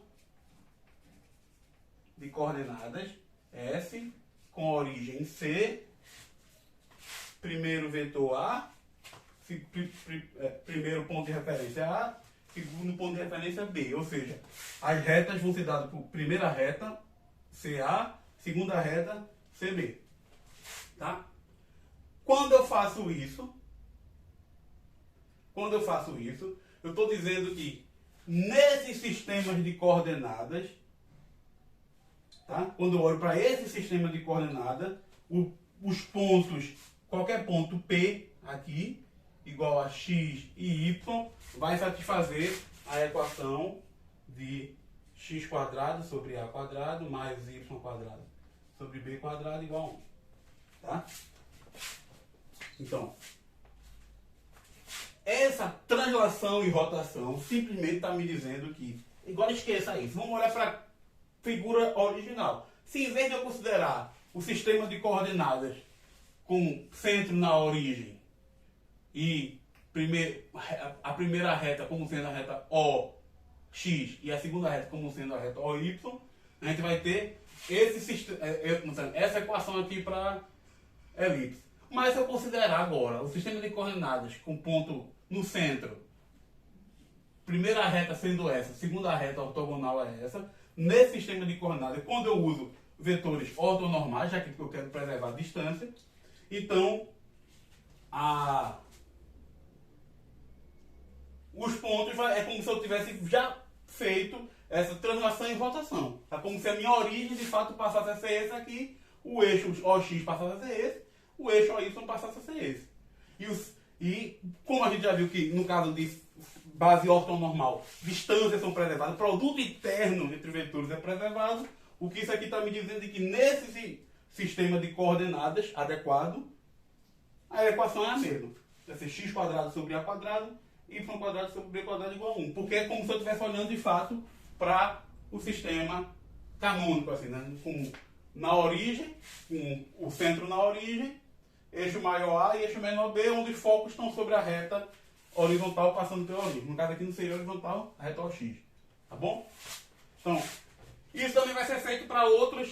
de coordenadas S com origem C. Primeiro vetor A. Primeiro ponto de referência A. Segundo ponto de referência B. Ou seja, as retas vão ser dadas por primeira reta CA, segunda reta CB. Tá? Quando eu faço isso, eu estou dizendo que nesses sistemas de coordenadas, tá? Quando eu olho para esse sistema de coordenadas, os pontos, qualquer ponto P aqui, igual a x e y, vai satisfazer a equação de x quadrado sobre a quadrado mais y quadrado sobre b quadrado igual a 1. Tá? Então, essa translação e rotação simplesmente está me dizendo que, igual esqueça isso, vamos olhar para a figura original. Se em vez de eu considerar o sistema de coordenadas com centro na origem e a primeira reta como sendo a reta OX e a segunda reta como sendo a reta OY, a gente vai ter essa equação aqui para elipse. Mas se eu considerar agora o sistema de coordenadas com ponto no centro, primeira reta sendo essa, segunda reta ortogonal é essa, nesse sistema de coordenadas, quando eu uso vetores ortonormais, já que eu quero preservar a distância, então os pontos é como se eu tivesse já feito essa translação e rotação. É como se a minha origem de fato passasse a ser esse aqui, o eixo OX passasse a ser esse, o eixo OY passasse a ser esse. E como a gente já viu que no caso de base ortonormal, distâncias são preservadas, produto interno entre vetores é preservado, o que isso aqui está me dizendo é que nesse sistema de coordenadas adequado, a equação é a mesma. Vai ser x quadrado sobre a quadrado, y quadrado sobre b quadrado igual a 1. Porque é como se eu estivesse olhando de fato para o sistema canônico, assim, né? Na origem, com o centro na origem, eixo maior A e eixo menor B, onde os focos estão sobre a reta horizontal passando pela origem. No caso aqui não seria horizontal, a reta OX. Tá bom? Então, isso também vai ser feito para outras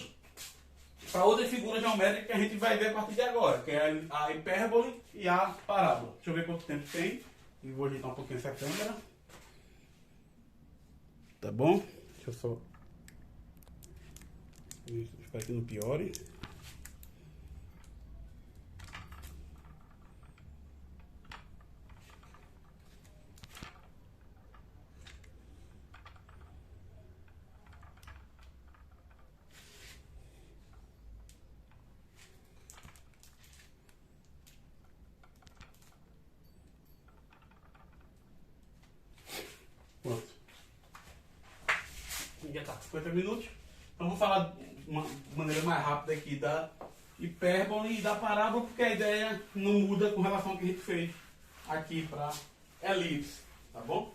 figuras geométricas que a gente vai ver a partir de agora, que é a hipérbole e a parábola. Deixa eu ver quanto tempo tem. E vou ajeitar um pouquinho essa câmera. Tá bom? Deixa eu só... Espero que não piore. Pronto. Já está 50 minutos. Então vou falar de uma maneira mais rápida aqui da hipérbole e da parábola, porque a ideia não muda com relação ao que a gente fez aqui para elipse. Tá bom?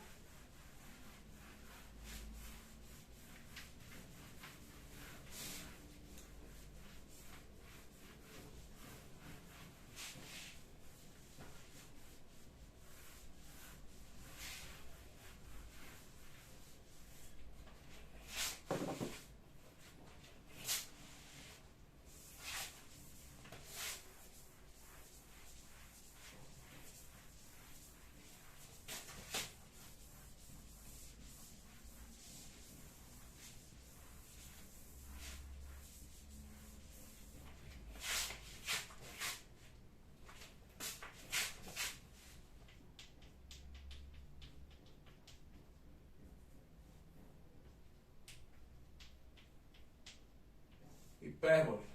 hipérbole.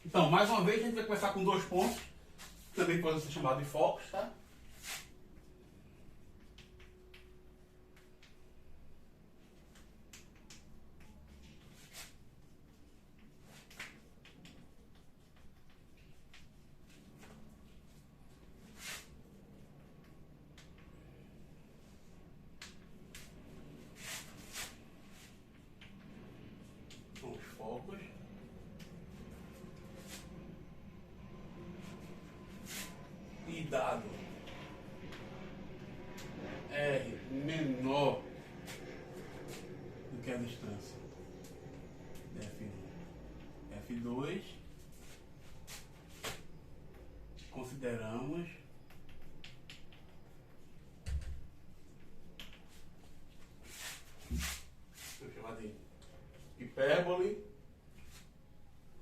Então, mais uma vez, a gente vai começar com dois pontos, que também podem ser chamados de focos, tá? São os focos. E dado R menor do que a distância de F1, F2, consideramos vou chamar de hipérbole,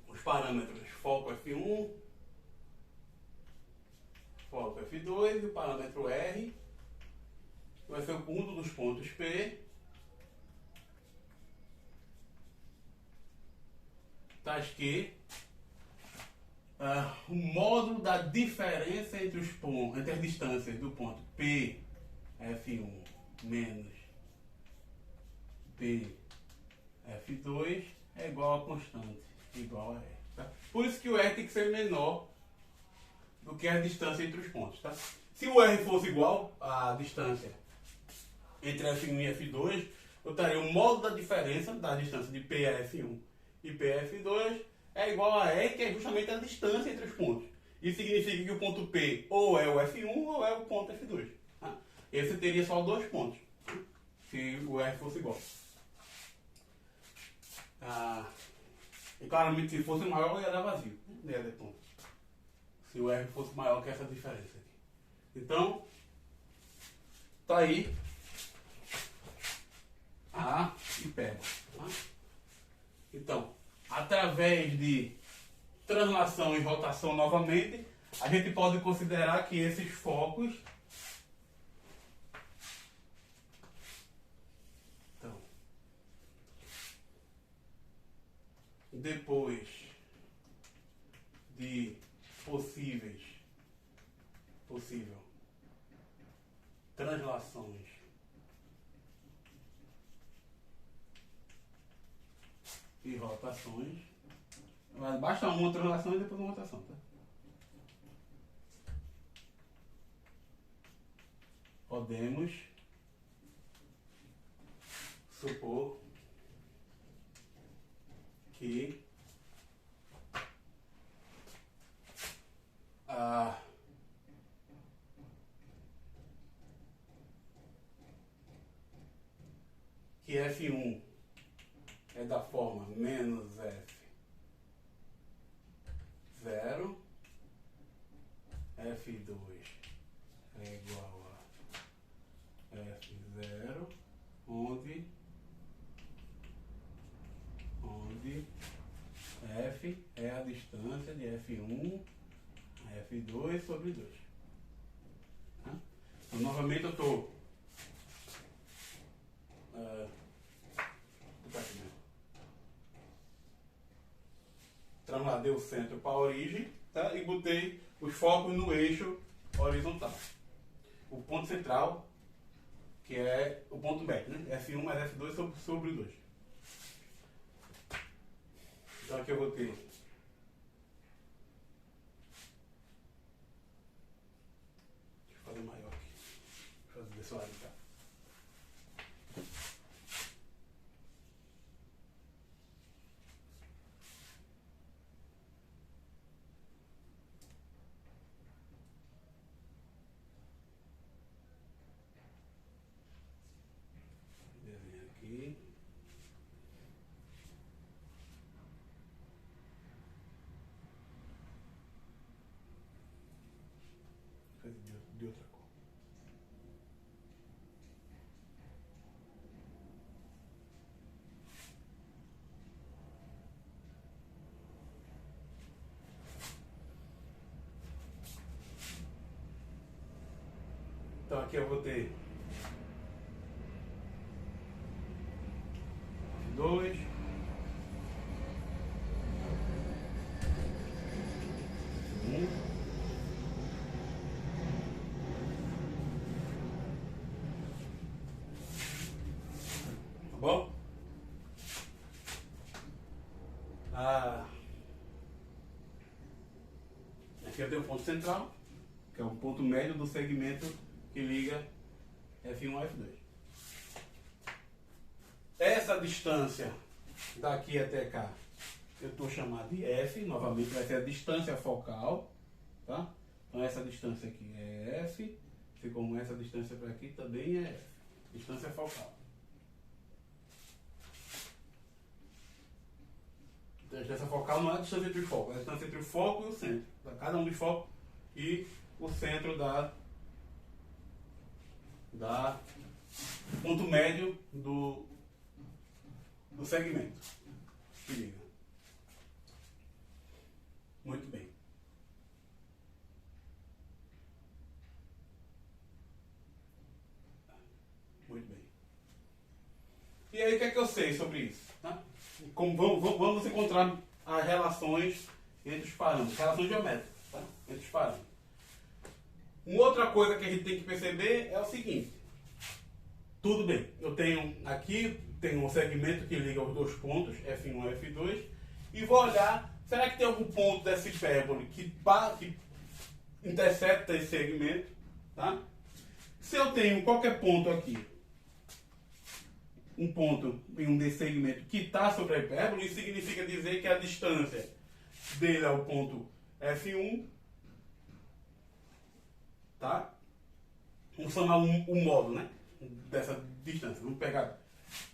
os parâmetros foco F1, foco F2 e o parâmetro R vai ser o ponto dos pontos P, tais que o módulo da diferença entre os pontos, entre as distâncias do ponto P F1 menos P F2 é igual a constante, igual a R. Tá? Por isso que o R tem que ser menor do que a distância entre os pontos. Tá? Se o R fosse igual à distância entre F1 e F2, eu teria o módulo da diferença da distância de PF1 e PF2 é igual a R, que é justamente a distância entre os pontos. Isso significa que o ponto P ou é o F1 ou é o ponto F2. Tá? Esse teria só dois pontos, se o R fosse igual. E claramente, se fosse maior, ia dar vazio. Não ia dar ponto. Se o R fosse maior que essa diferença aqui. Então, tá aí a hipérbole. Tá? Então, através de translação e rotação novamente, a gente pode considerar que esses focos depois de possível translações e rotações, basta uma translação e depois uma rotação, tá? Podemos supor que F1 é da forma menos F0, F2 é igual a F0, onde F é a distância de F1 a F2 sobre 2. Tá? Então, novamente eu estou trasladei o centro para a origem, tá? E botei os focos no eixo horizontal. O ponto central, que é o ponto médio, né? F1 mais F2 sobre 2. Então aqui eu vou ter deixa eu fazer maior aqui. Deixa eu fazer desse lado, tá? Desenho aqui. aqui eu vou ter 2, tá bom? Aqui eu tenho o ponto central, que é o ponto médio do segmento que liga F1 a F2. Essa distância daqui até cá, eu estou chamando de F, novamente vai ser a distância focal, tá? Então essa distância aqui é F, assim como essa distância para aqui também é F, distância focal. Então, a distância focal não é a distância entre o foco, é a distância entre o foco e o centro, tá? Cada um dos focos e o centro da ponto médio do segmento. Se liga. Muito bem. Muito bem. E aí, o que é que eu sei sobre isso? Tá? Vamos encontrar as relações entre os parâmetros, relações geométricas, tá? Entre os parâmetros. Uma outra coisa que a gente tem que perceber é o seguinte. Tudo bem, eu tenho aqui, tenho um segmento que liga os dois pontos, F1 e F2, e vou olhar, será que tem algum ponto dessa hipérbole que intercepta esse segmento? Tá? Se eu tenho qualquer ponto aqui, um ponto em um desse segmento que está sobre a hipérbole, isso significa dizer que a distância dele ao ponto F1, tá? Vamos chamar o módulo, né? Dessa distância. Vamos pegar.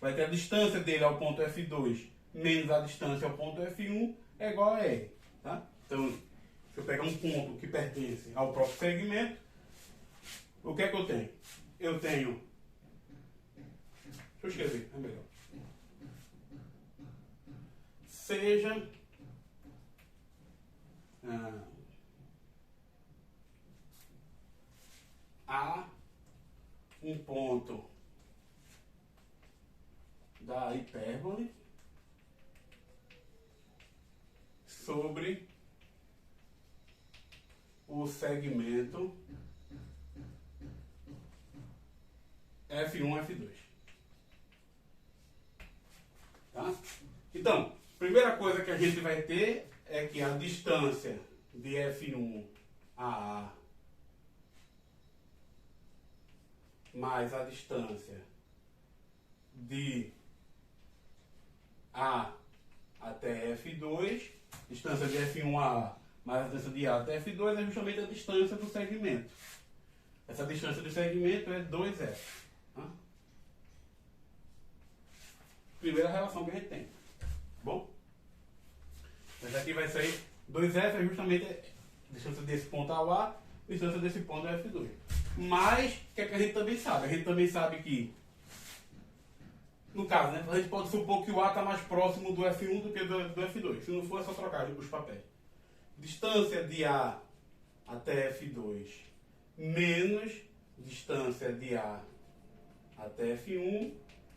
Vai ter a distância dele ao ponto F2 menos a distância ao ponto F1 é igual a R. Tá? Então, se eu pegar um ponto que pertence ao próprio segmento, o que é que eu tenho? Eu tenho. Deixa eu escrever, é melhor. Seja. A um ponto da hipérbole sobre o segmento F1, F2. Tá? Então, primeira coisa que a gente vai ter é que a distância de F1 a A mais a distância de A até F2, distância de F1 a A mais a distância de A até F2 é justamente a distância do segmento. Essa distância do segmento é 2F. Tá? Primeira relação que a gente tem. Bom? Essa aqui vai sair 2F é justamente a distância desse ponto ao A, a distância desse ponto ao F2. Mas, o que é que a gente também sabe? A gente também sabe que, no caso, né, a gente pode supor que o A está mais próximo do F1 do que do F2. Se não for, é só trocar os papéis. Distância de A até F2 menos distância de A até F1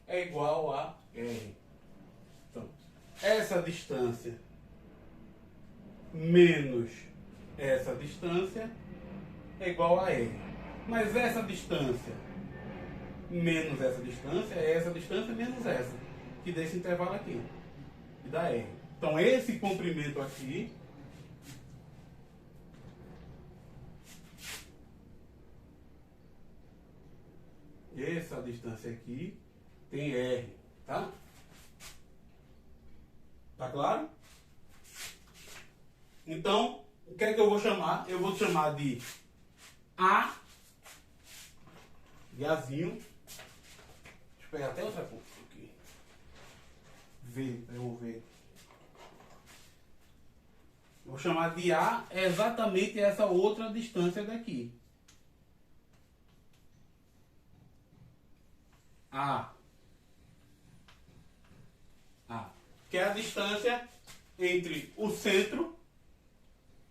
é igual a R. Então, essa distância menos essa distância é igual a R. Mas essa distância menos essa distância é essa distância menos essa, que dá esse intervalo aqui, que dá R. Então, esse comprimento aqui essa distância aqui tem R, tá? Tá claro? Então, o que é que eu vou chamar? Eu vou chamar de A, de Azinho. Deixa eu pegar até outra cor aqui. V, eu vou ver. Eu vou chamar de A é exatamente essa outra distância daqui. A. Que é a distância entre o centro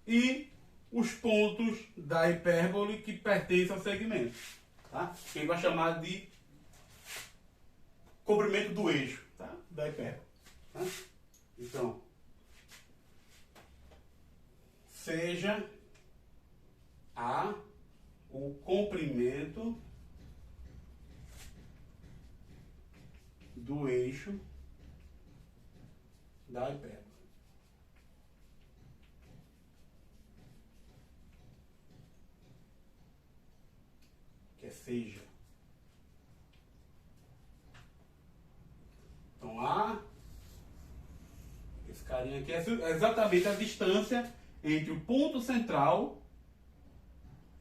e os pontos da hipérbole que pertencem ao segmento. tá? Que ele vai chamar de comprimento do eixo, tá? Da hipérbole. Tá? Então, seja A o comprimento do eixo da hipérbole. Que é seja. Então, A, esse carinha aqui é exatamente a distância entre o ponto central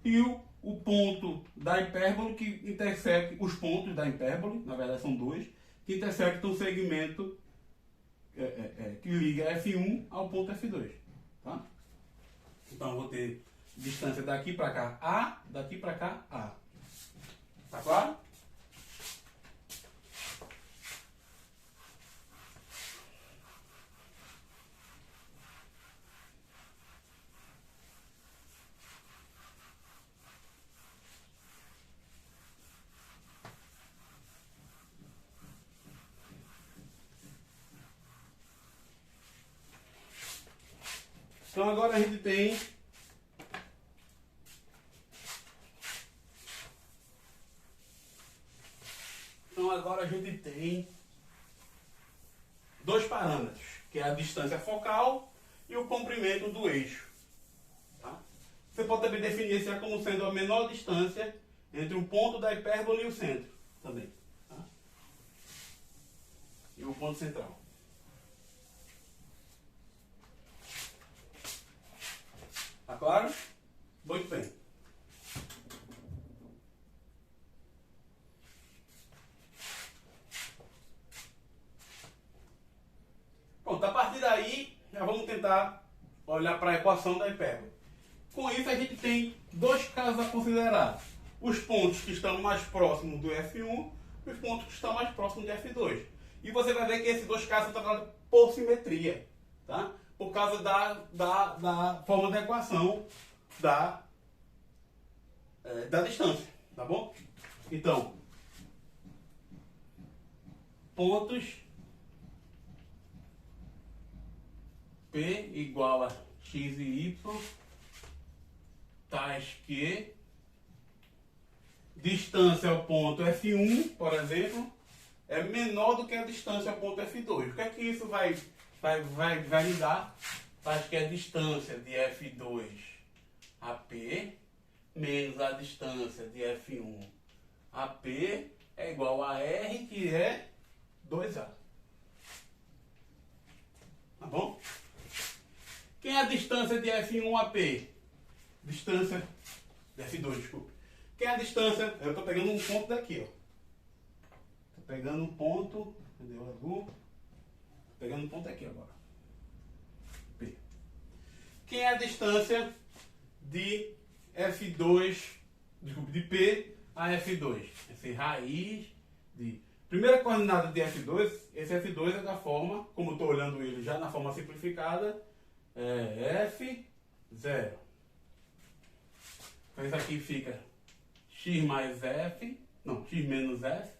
e o ponto da hipérbole que intersecta, os pontos da hipérbole, na verdade são dois, que intersectam o segmento que liga F1 ao ponto F2. Tá? Então eu vou ter distância daqui para cá A, daqui para cá A. Tá claro? Então agora a gente tem dois parâmetros, que é a distância focal e o comprimento do eixo. Tá? Você pode também definir esse como sendo a menor distância entre o ponto da hipérbole e o centro também. Tá? E o ponto central. Tá claro? Muito bem. Pronto, a partir daí, já vamos tentar olhar para a equação da hipérbole. Com isso, a gente tem dois casos a considerar. Os pontos que estão mais próximos do F1 e os pontos que estão mais próximos de F2. E você vai ver que esses dois casos são tratados por simetria. Tá? Por causa da forma da equação da distância. Tá bom? Então, pontos P igual a x e y, tais que distância ao ponto F1, por exemplo, é menor do que a distância ao ponto F2. O que é que isso vai me dar? Tais que a distância de F2 a P menos a distância de F1 a P é igual a R, que é 2A. Tá bom? Quem é a distância de F1 a P? Distância de F2, desculpa. Quem é a distância? Eu estou pegando um ponto daqui, ó. Estou pegando um ponto. Cadê o azul? Estou pegando um ponto aqui agora. P. Quem é a distância de F2, desculpa, de P a F2? Essa é raiz de... Primeira coordenada de F2, esse F2 é da forma, como eu estou olhando ele já na forma simplificada, é F0. Então isso aqui fica x mais f, não, x menos f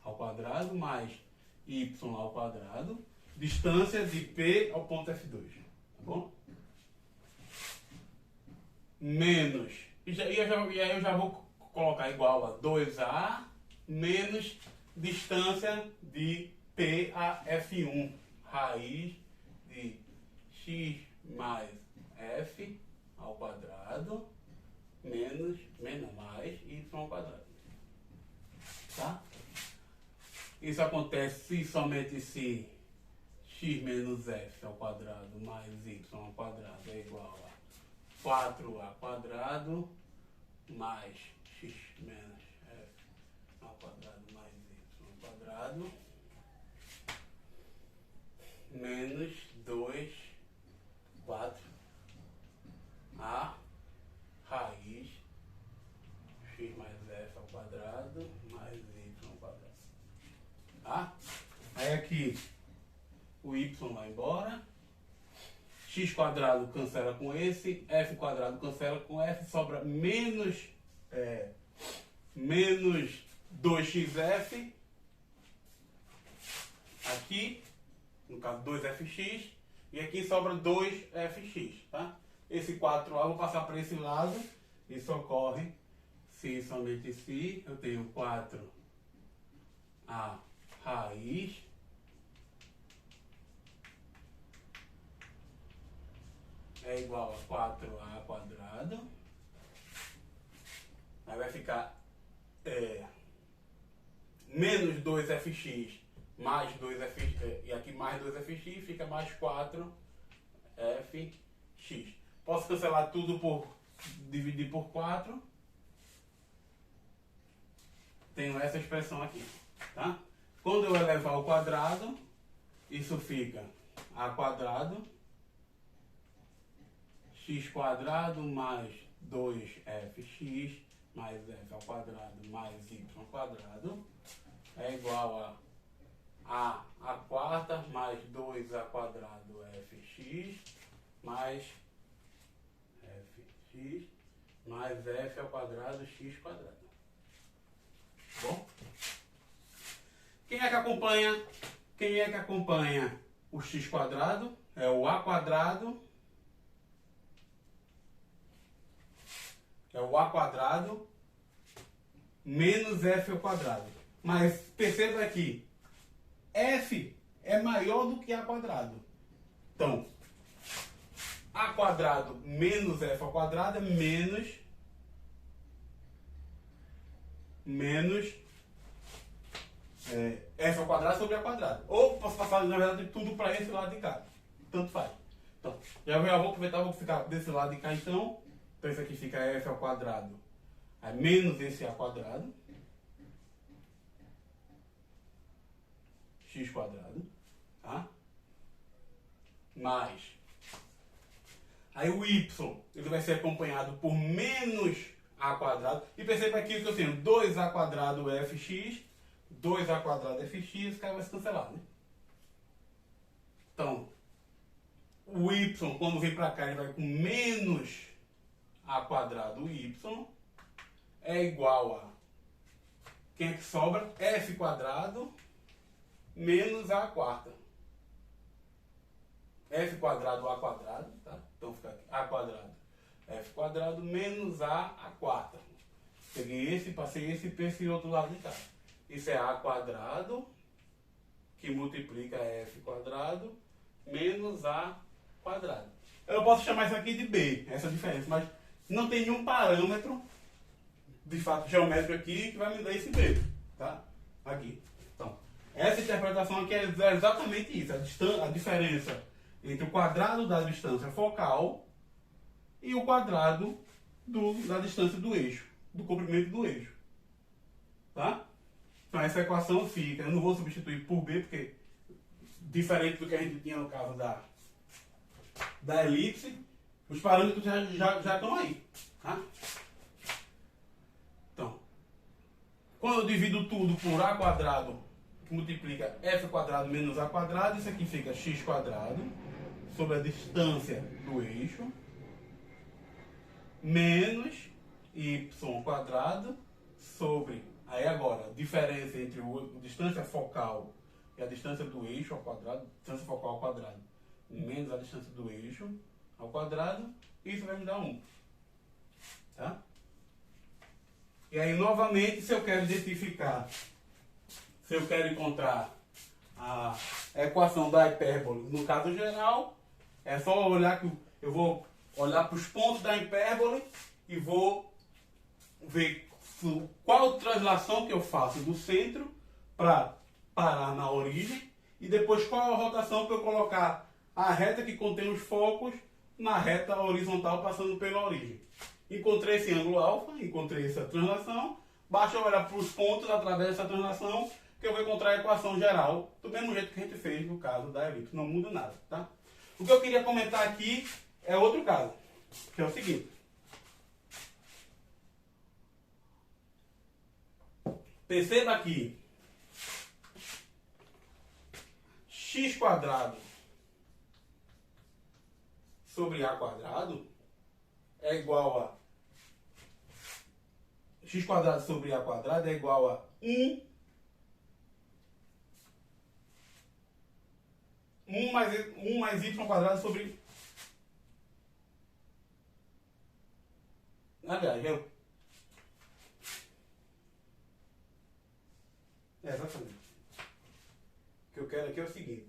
ao quadrado mais y ao quadrado, distância de P ao ponto F2. Tá bom? Menos, e aí eu já vou colocar igual a 2A menos distância de P a F1, raiz de x mais f ao quadrado menos mais y ao quadrado. Tá? Isso acontece se somente se x menos f ao quadrado mais y ao quadrado é igual a 4a quadrado mais x menos f ao quadrado mais y ao quadrado menos 2, 4a raiz x mais f ao quadrado mais y ao quadrado. Tá? Aí aqui o y vai embora, x quadrado cancela com esse, f quadrado cancela com f, sobra menos menos 2xf, aqui, no caso 2fx, e aqui sobra 2fx, tá? Esse 4a eu vou passar para esse lado, isso ocorre se somente se eu tenho 4a raiz é igual a 4a quadrado, aí vai ficar menos 2fx mais 2fx, e aqui mais 2fx, fica mais 4fx. Posso cancelar tudo por dividir por 4. Tenho essa expressão aqui, tá? Quando eu elevar ao quadrado, isso fica a quadrado, x quadrado mais 2fx mais f ao quadrado mais y ao quadrado é igual a quarta mais 2a quadrado fx mais fx mais f ao quadrado x quadrado. Bom? Quem é que acompanha? Quem é que acompanha o x quadrado? É o a quadrado. É o a quadrado menos f ao quadrado. Mas perceba aqui, f é maior do que a quadrado. Então, a quadrado menos f ao quadrado é menos f ao quadrado sobre a quadrado. Ou posso passar, na verdade, tudo para esse lado de cá. Tanto faz. Então, já vou aproveitar, vou ficar desse lado de cá então. Então isso aqui fica f ao quadrado, aí menos esse a quadrado, x quadrado, tá? Mais, aí o y, ele vai ser acompanhado por menos a quadrado, e perceba aqui que eu tenho 2a quadrado fx, 2a quadrado fx, esse cara vai se cancelar, né? Então, o y, quando vem para cá, ele vai com menos a quadrado y é igual a, quem é que sobra? F quadrado menos a quarta. F quadrado a quadrado, tá? Então fica aqui, a quadrado, F quadrado menos a quarta. Peguei esse, passei esse para esse outro lado de cá. Isso é a quadrado que multiplica F quadrado menos a quadrado. Eu posso chamar isso aqui de B, essa diferença, mas não tem nenhum parâmetro, de fato, geométrico aqui que vai me dar esse B, tá? Aqui. Então, essa interpretação aqui é exatamente isso, a diferença entre o quadrado da distância focal e o quadrado da distância do eixo, do comprimento do eixo, tá? Então, essa equação fica, eu não vou substituir por B, porque diferente do que a gente tinha no caso da elipse, os parâmetros já estão aí, tá? Então, quando eu divido tudo por a quadrado, que multiplica f quadrado menos a quadrado, isso aqui fica x quadrado sobre a distância do eixo, menos y quadrado sobre, aí agora, diferença entre a distância focal e a distância do eixo ao quadrado, distância focal ao quadrado, menos a distância do eixo ao quadrado, isso vai me dar 1. Tá? E aí, novamente, se eu quero identificar, se eu quero encontrar a equação da hipérbole no caso geral, é só olhar que eu vou olhar para os pontos da hipérbole e vou ver qual translação que eu faço do centro para parar na origem e depois qual a rotação para eu colocar a reta que contém os focos na reta horizontal passando pela origem. Encontrei esse ângulo alfa, encontrei essa translação, basta eu olhar para os pontos através dessa translação que eu vou encontrar a equação geral do mesmo jeito que a gente fez no caso da elipse, não muda nada, tá? O que eu queria comentar aqui é outro caso, que é o seguinte. Perceba aqui, x quadrado sobre a quadrado é igual a x quadrado sobre a quadrado é igual a 1 mais y quadrado sobre... Aliás, exatamente. O que eu quero aqui é o seguinte.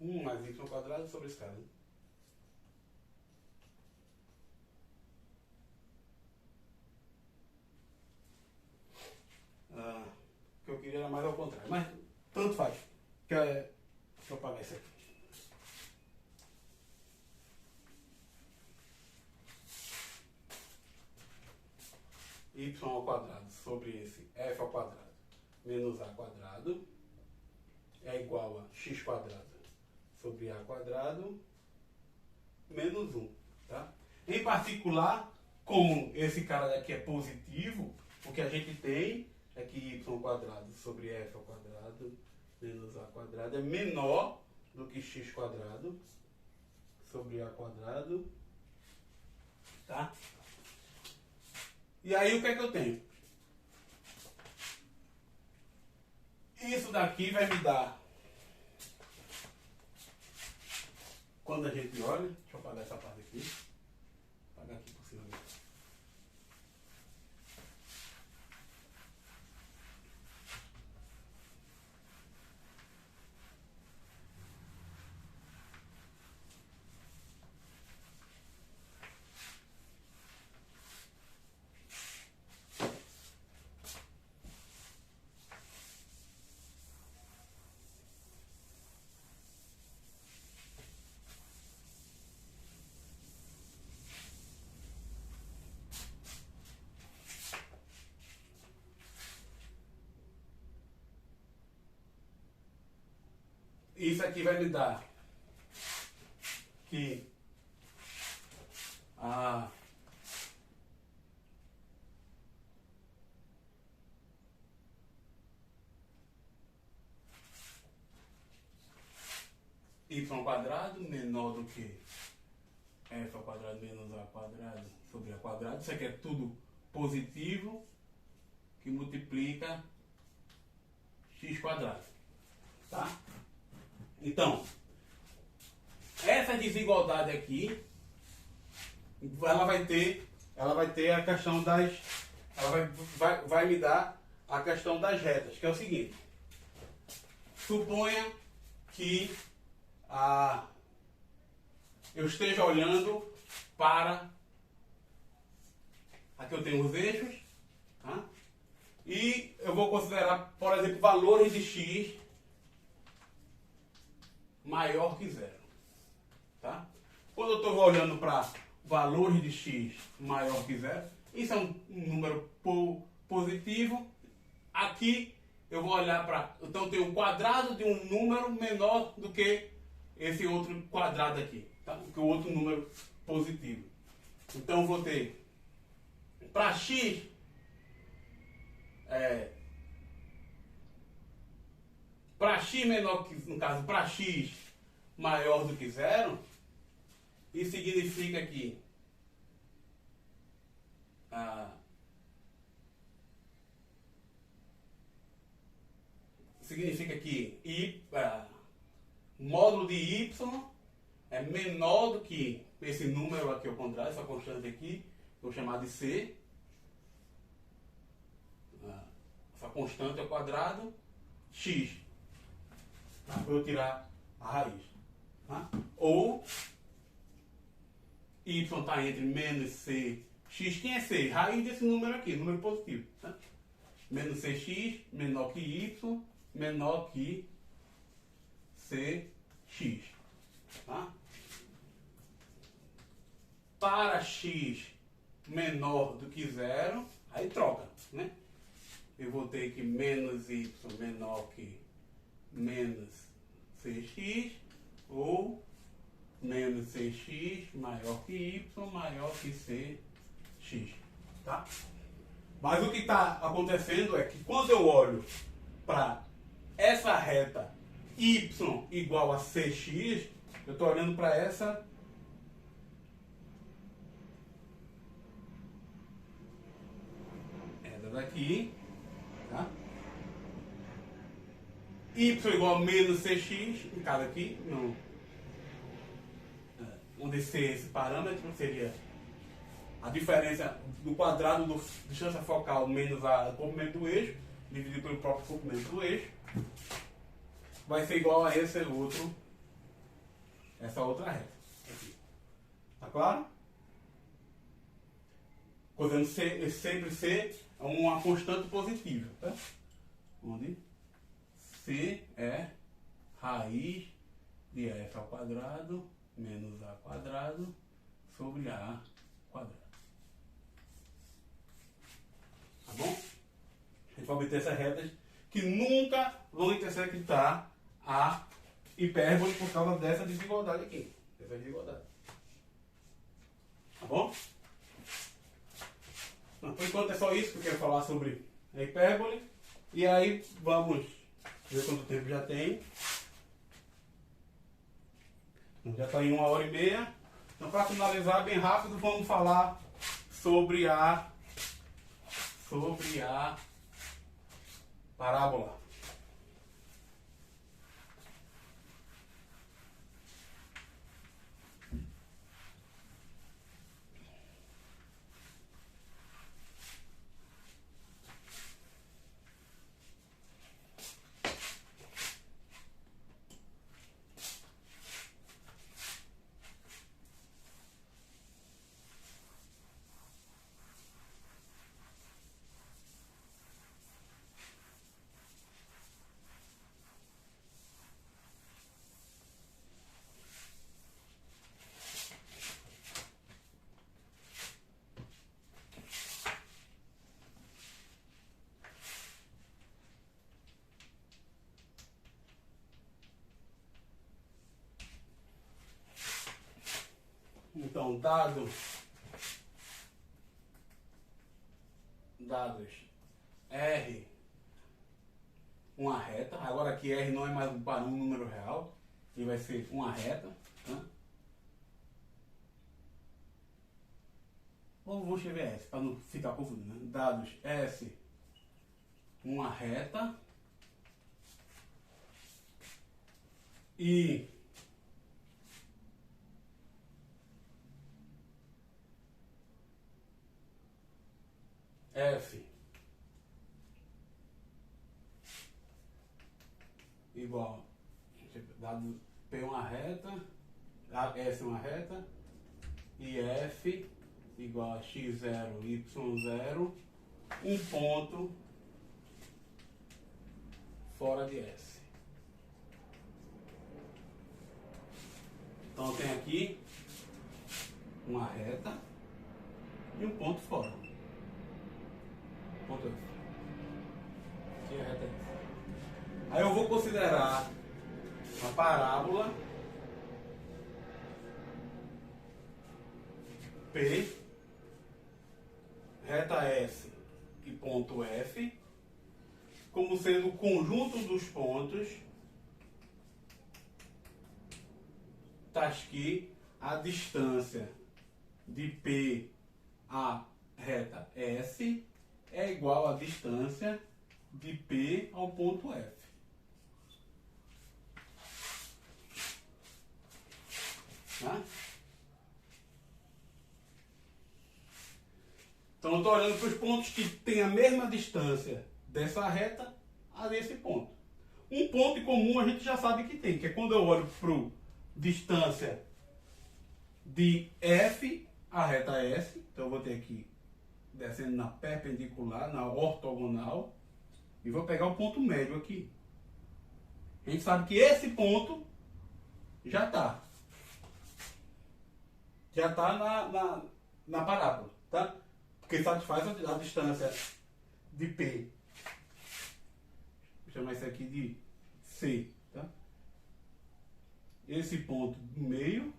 1 mais y quadrado sobre esse cara. O que eu queria era mais ao contrário. Mas tanto faz. Deixa eu apagar isso aqui. Y ao quadrado sobre esse f ao quadrado menos a quadrado é igual a x quadrado sobre a quadrado menos 1. Tá? Em particular, como esse cara daqui é positivo, o que a gente tem é que y quadrado sobre f ao quadrado menos a quadrado é menor do que x quadrado sobre a quadrado. Tá? E aí o que é que eu tenho? Isso daqui vai me dar, quando a gente olha, deixa eu apagar essa parte aqui, apagar aqui por cima. Isso aqui vai me dar que y quadrado menor do que f ao quadrado menos a quadrado sobre a quadrado. Isso aqui é tudo positivo que multiplica x quadrado. Tá? Então, essa desigualdade aqui, ela vai ter a questão das, ela vai me dar a questão das retas, que é o seguinte. Suponha que eu esteja olhando para, aqui eu tenho os eixos, tá? E eu vou considerar, por exemplo, valores de x maior que zero. Tá? Quando eu estou olhando para valores de x maior que zero, isso é um número positivo. Aqui eu vou olhar para... Então eu tenho um quadrado de um número menor do que esse outro quadrado aqui. Tá? Do que o outro número positivo. Então eu vou ter para x... para x menor que, no caso, para x maior do que zero, isso significa que o módulo de y é menor do que esse número aqui ao contrário, essa constante aqui, vou chamar de c. Essa constante ao quadrado, x. Para eu tirar a raiz. Tá? Ou y está entre menos c, x. Quem é c? Raiz desse número aqui, número positivo. Tá? Menos cx menor que y menor que cx. Tá? Para x menor do que zero, aí troca. Né? Eu vou ter que menos y menor que menos cx, ou menos cx maior que y maior que cx. Tá? Mas o que está acontecendo é que quando eu olho para essa reta y igual a cx, Eu estou olhando para essa daqui, tá? Y igual a menos Cx, em cada aqui, não. Onde esse parâmetro seria a diferença do quadrado da distância focal menos o comprimento do eixo, dividido pelo próprio comprimento do eixo, vai ser igual a essa outra reta. Aqui. Tá claro? Podendo sempre ser uma constante positiva, tá? Onde C é raiz de f ao quadrado menos a quadrado sobre a quadrado. Tá bom? A gente vai obter essas retas que nunca vão intersectar a hipérbole por causa dessa desigualdade aqui. Essa desigualdade. Tá bom? Não, por enquanto é só isso que eu quero falar sobre a hipérbole. E aí vamos ver quanto tempo já tem. Já está em 1h30. Então, para finalizar bem rápido, vamos falar sobre a parábola. Então, dados R, uma reta. Agora aqui R não é mais um número real, ele vai ser uma reta. Tá? Ou vou escrever S, para não ficar confuso, né? Dados S, uma reta. E F igual, dado P uma reta, S uma reta, e F igual a x0, y0, um ponto fora de S. Então tem aqui uma reta e um ponto fora. Ponto F. Aqui é a reta F. Aí eu vou considerar uma parábola P, reta S e ponto F, como sendo o conjunto dos pontos, tá aqui a distância de P à reta S é igual à distância de P ao ponto F. Tá? Então eu estou olhando para os pontos que têm a mesma distância dessa reta a desse ponto. Um ponto em comum a gente já sabe que tem, que é quando eu olho para a distância de F à reta S, então eu vou ter aqui descendo na perpendicular, na ortogonal, e vou pegar o ponto médio aqui. A gente sabe que esse ponto já está na parábola, tá? Porque satisfaz a distância de P. Vou chamar isso aqui de C, tá? Esse ponto do meio,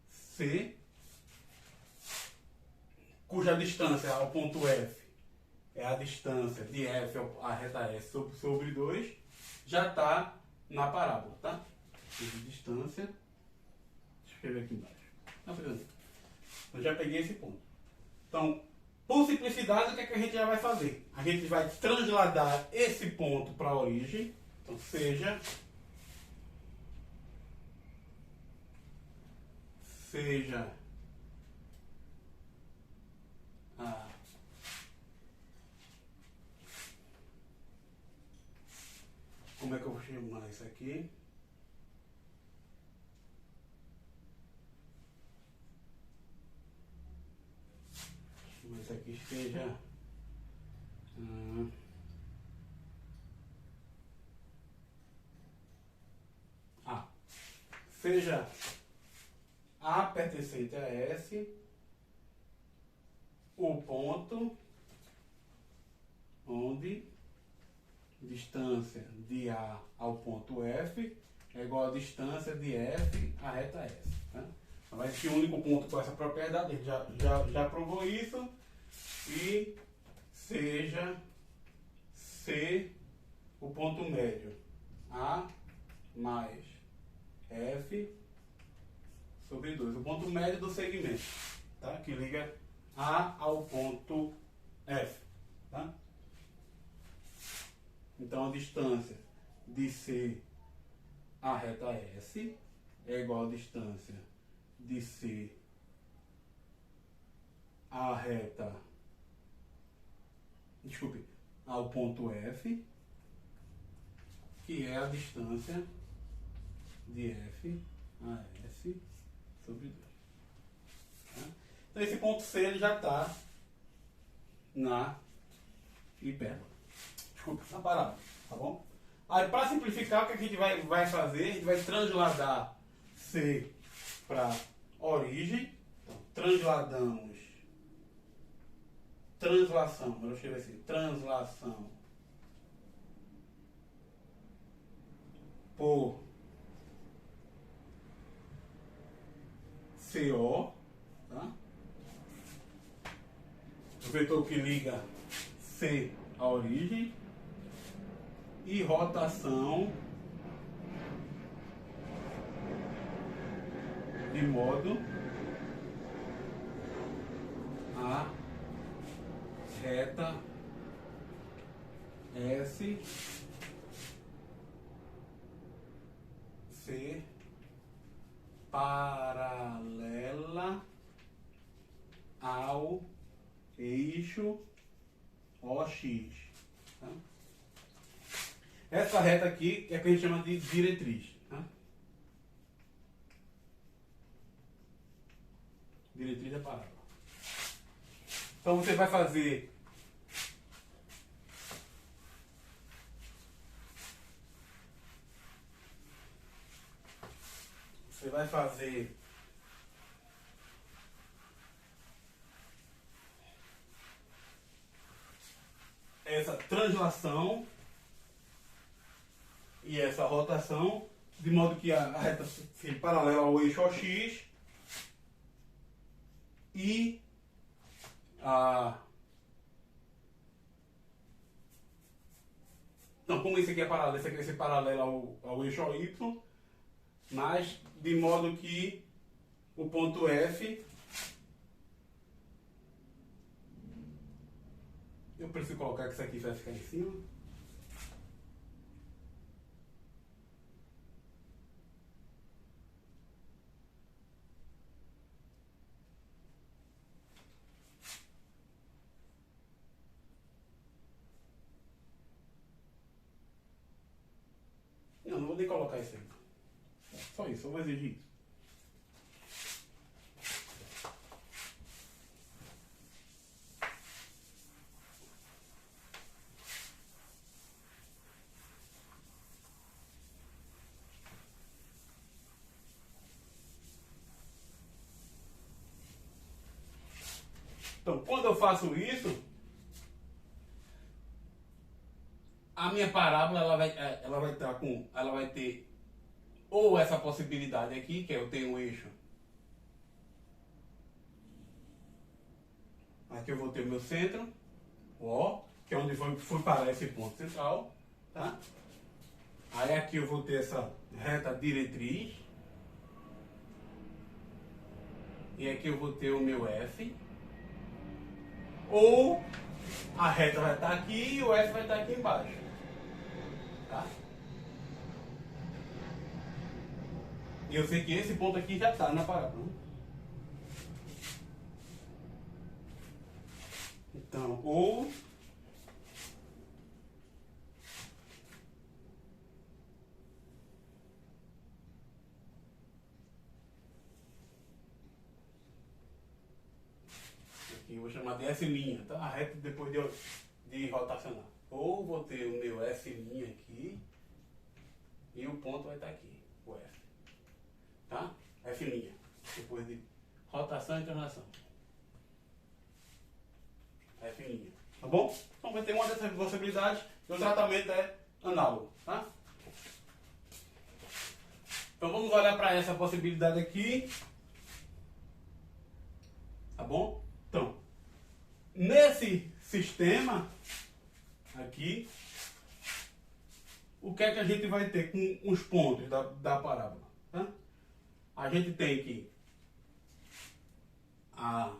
C, cuja distância ao ponto F é a distância de F à reta S sobre 2, já está na parábola, tá? Essa distância escrever aqui embaixo. Não, eu já peguei esse ponto. Então, por simplicidade, o que é que a gente já vai fazer? A gente vai transladar esse ponto para a origem. Então, seja como é que eu vou chamar isso aqui? Mas aqui seja seja A pertencente a S, o ponto onde distância de A ao ponto F é igual a distância de F à reta S. Tá? Vai existir um único ponto com essa propriedade, ele já provou isso. E seja C o ponto médio A mais F sobre 2. O ponto médio do segmento, tá? Que liga A ao ponto F. Tá? Então a distância de C à reta S é igual a distância de C à reta, ao ponto F, que é a distância de F a S sobre 2. Tá? Então esse ponto C ele já está na hipérbola. Na parábola, tá bom? Aí para simplificar, o que a gente vai fazer? A gente vai transladar C para origem. Então, translação, vou escrever assim, translação por CO, tá? O vetor que liga C à origem, e rotação de modo a reta S ser paralela ao eixo OX. Tá? Essa reta aqui é o que a gente chama de diretriz. Tá? Diretriz da parábola. Então você vai fazer essa translação e essa rotação, de modo que a reta seja paralela ao eixo OX e não, como esse aqui é paralelo, esse aqui vai ser paralelo ao eixo Y, mas de modo que o ponto F, eu preciso colocar que isso aqui vai ficar em cima. Não vou nem colocar isso aí. Só isso, eu vou exigir isso. Então, quando eu faço isso, a minha parábola ela vai ter ou essa possibilidade aqui, que eu tenho um eixo. Aqui eu vou ter o meu centro, O, que é onde fui parar esse ponto central, tá? Aí aqui eu vou ter essa reta diretriz. E aqui eu vou ter o meu F. Ou a reta vai estar aqui e o F vai estar aqui embaixo. Tá? E eu sei que esse ponto aqui já está na parábola. Então, ou aqui eu vou chamar de S', tá? A reta depois de rotacionar. Ou vou ter o meu S' aqui e o ponto vai estar aqui, o F. Tá? F', depois de rotação e translação. F'. Tá bom? Então vai ter uma dessas possibilidades e o tratamento é análogo. Tá? Então vamos olhar para essa possibilidade aqui. Tá bom? Então, nesse sistema aqui, o que é que a gente vai ter com os pontos da parábola? Tá? A gente tem que a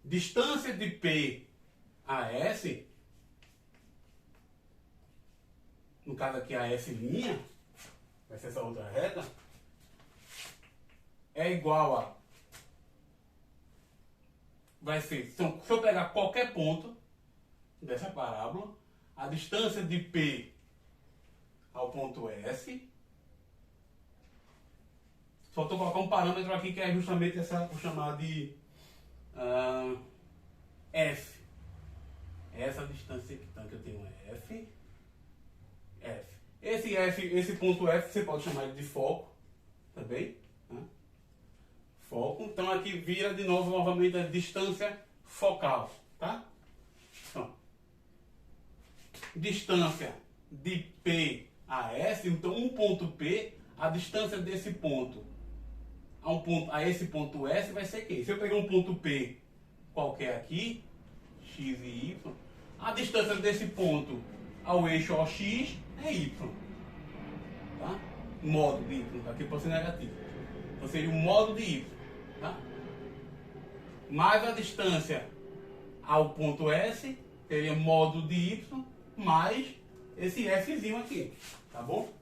distância de P a S, no caso aqui a S', vai ser essa outra reta, é igual a, vai ser, se eu pegar qualquer ponto dessa parábola, a distância de P ao ponto S, só estou colocando um parâmetro aqui que é justamente essa, vou chamar de F. Essa distância aqui, então que eu tenho é F. Esse ponto F você pode chamar de foco também. Né? Foco. Então aqui vira de novo novamente a distância focal. Tá? Então, distância de P a S, então um ponto P, a distância desse ponto a esse ponto S vai ser quem? Se eu pegar um ponto P qualquer aqui, X e Y, a distância desse ponto ao eixo OX é Y. Tá? Modo de Y, aqui pode ser negativo. Então seria o modo de Y. Tá? Mais a distância ao ponto S seria modo de Y mais esse Fzinho aqui. Tá bom?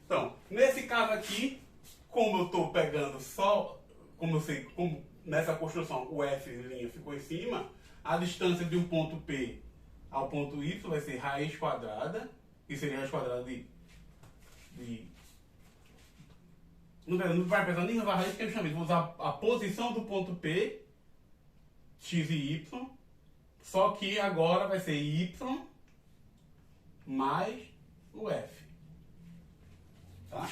Então, nesse caso aqui, como eu estou pegando só, como eu sei, como nessa construção o F' ficou em cima, a distância de um ponto P ao ponto Y vai ser raiz quadrada, que seria raiz quadrada não vai precisar nem usar raiz, porque eu chamei, vou usar a posição do ponto P, X e Y, só que agora vai ser Y mais o F. Tá?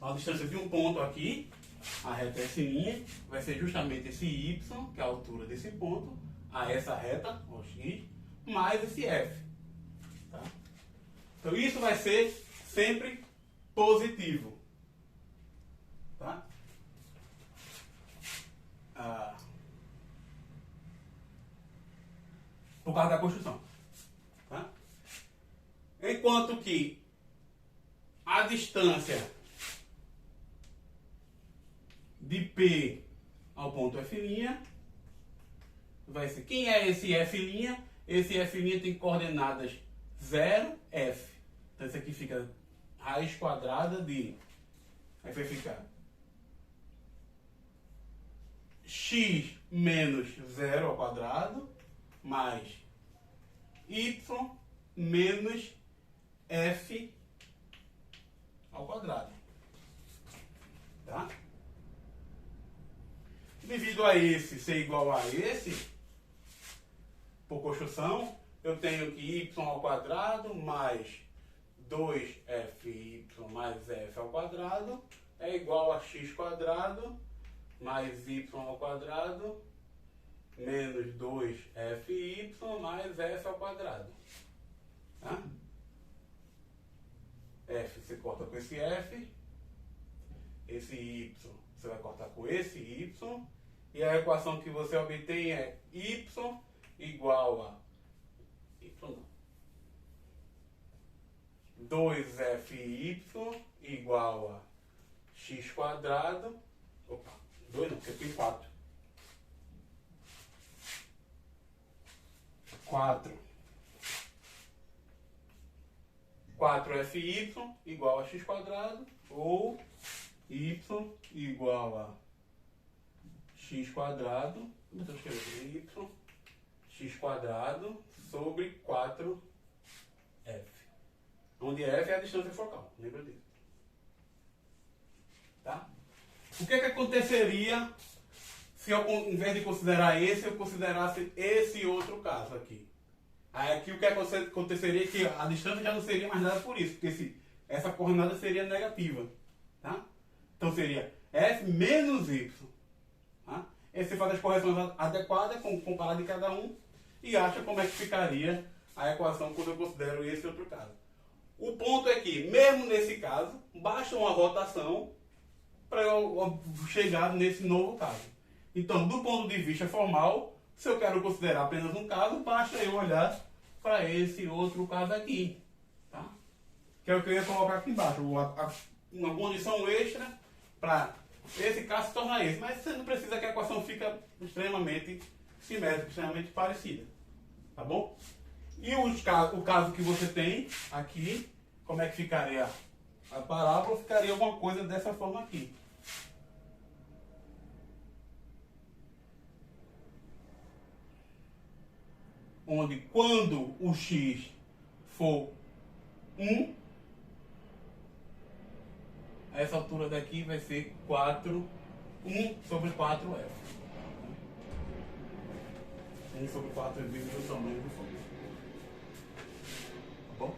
A distância de um ponto aqui, a reta S', vai ser justamente esse Y, que é a altura desse ponto, a essa reta, o X, mais esse F. Tá? Então isso vai ser sempre positivo. Tá? Por causa da construção. Tá? Enquanto que a distância de P ao ponto F' vai ser, quem é esse F'? Esse F' tem coordenadas 0, F. Então isso aqui fica raiz quadrada de, aí vai ficar x menos 0 ao quadrado mais y menos f ao quadrado. Tá? Devido a esse ser igual a esse, por construção, eu tenho que y ao quadrado mais 2fy mais f ao quadrado é igual a x quadrado mais y ao quadrado menos 2fy mais f ao quadrado. Tá? F você corta com esse f, esse y você vai cortar com esse y, e a equação que você obtém é y igual a 2fy igual a x quadrado, opa, 2 não, porque tem 4. 4fy igual a x quadrado, ou y igual a x quadrado, deixa eu escrever y, x quadrado sobre 4f. Onde f é a distância focal, lembra disso. Tá? O que aconteceria se eu, em vez de considerar esse, eu considerasse esse outro caso aqui? Aí aqui o que aconteceria é que a distância já não seria mais dada por isso, porque essa coordenada seria negativa. Tá? Então seria f menos y. Tá? Aí você faz as correções adequadas, comparar de cada um, e acha como é que ficaria a equação quando eu considero esse outro caso. O ponto é que, mesmo nesse caso, basta uma rotação para eu chegar nesse novo caso. Então, do ponto de vista formal, se eu quero considerar apenas um caso, basta eu olhar para esse outro caso aqui. Tá? Que é o que eu ia colocar aqui embaixo. Uma condição extra para esse caso se tornar esse. Mas você não precisa que a equação fique extremamente simétrica, extremamente parecida. Tá bom? E o caso que você tem aqui, como é que ficaria a parábola? Ficaria alguma coisa dessa forma aqui. Onde quando o x for 1, essa altura daqui vai ser 1 sobre 4f. 1 sobre 4 é vezes o tamanho do fogo. Tá bom?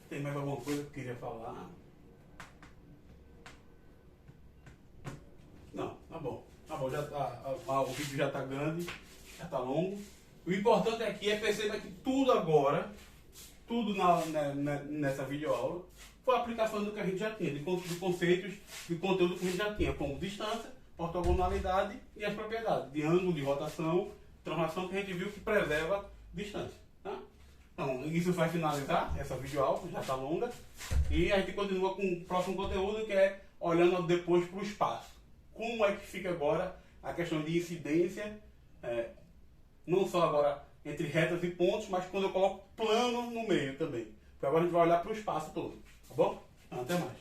Tem mais alguma coisa que eu queria falar? Não, tá bom. Tá bom, já tá, o vídeo já está grande, já está longo. O importante aqui é perceber que tudo agora, tudo nessa videoaula, foi a aplicação do que a gente já tinha, de conceitos de conteúdo que a gente já tinha, como distância, ortogonalidade e as propriedades de ângulo, de rotação, transformação, que a gente viu que preserva distância. Tá? Então, isso vai finalizar essa videoaula, já está longa, e a gente continua com o próximo conteúdo, que é olhando depois para o espaço. Como é que fica agora a questão de incidência, não só agora entre retas e pontos, mas quando eu coloco plano no meio também. Porque agora a gente vai olhar para o espaço todo. Tá bom? Até mais.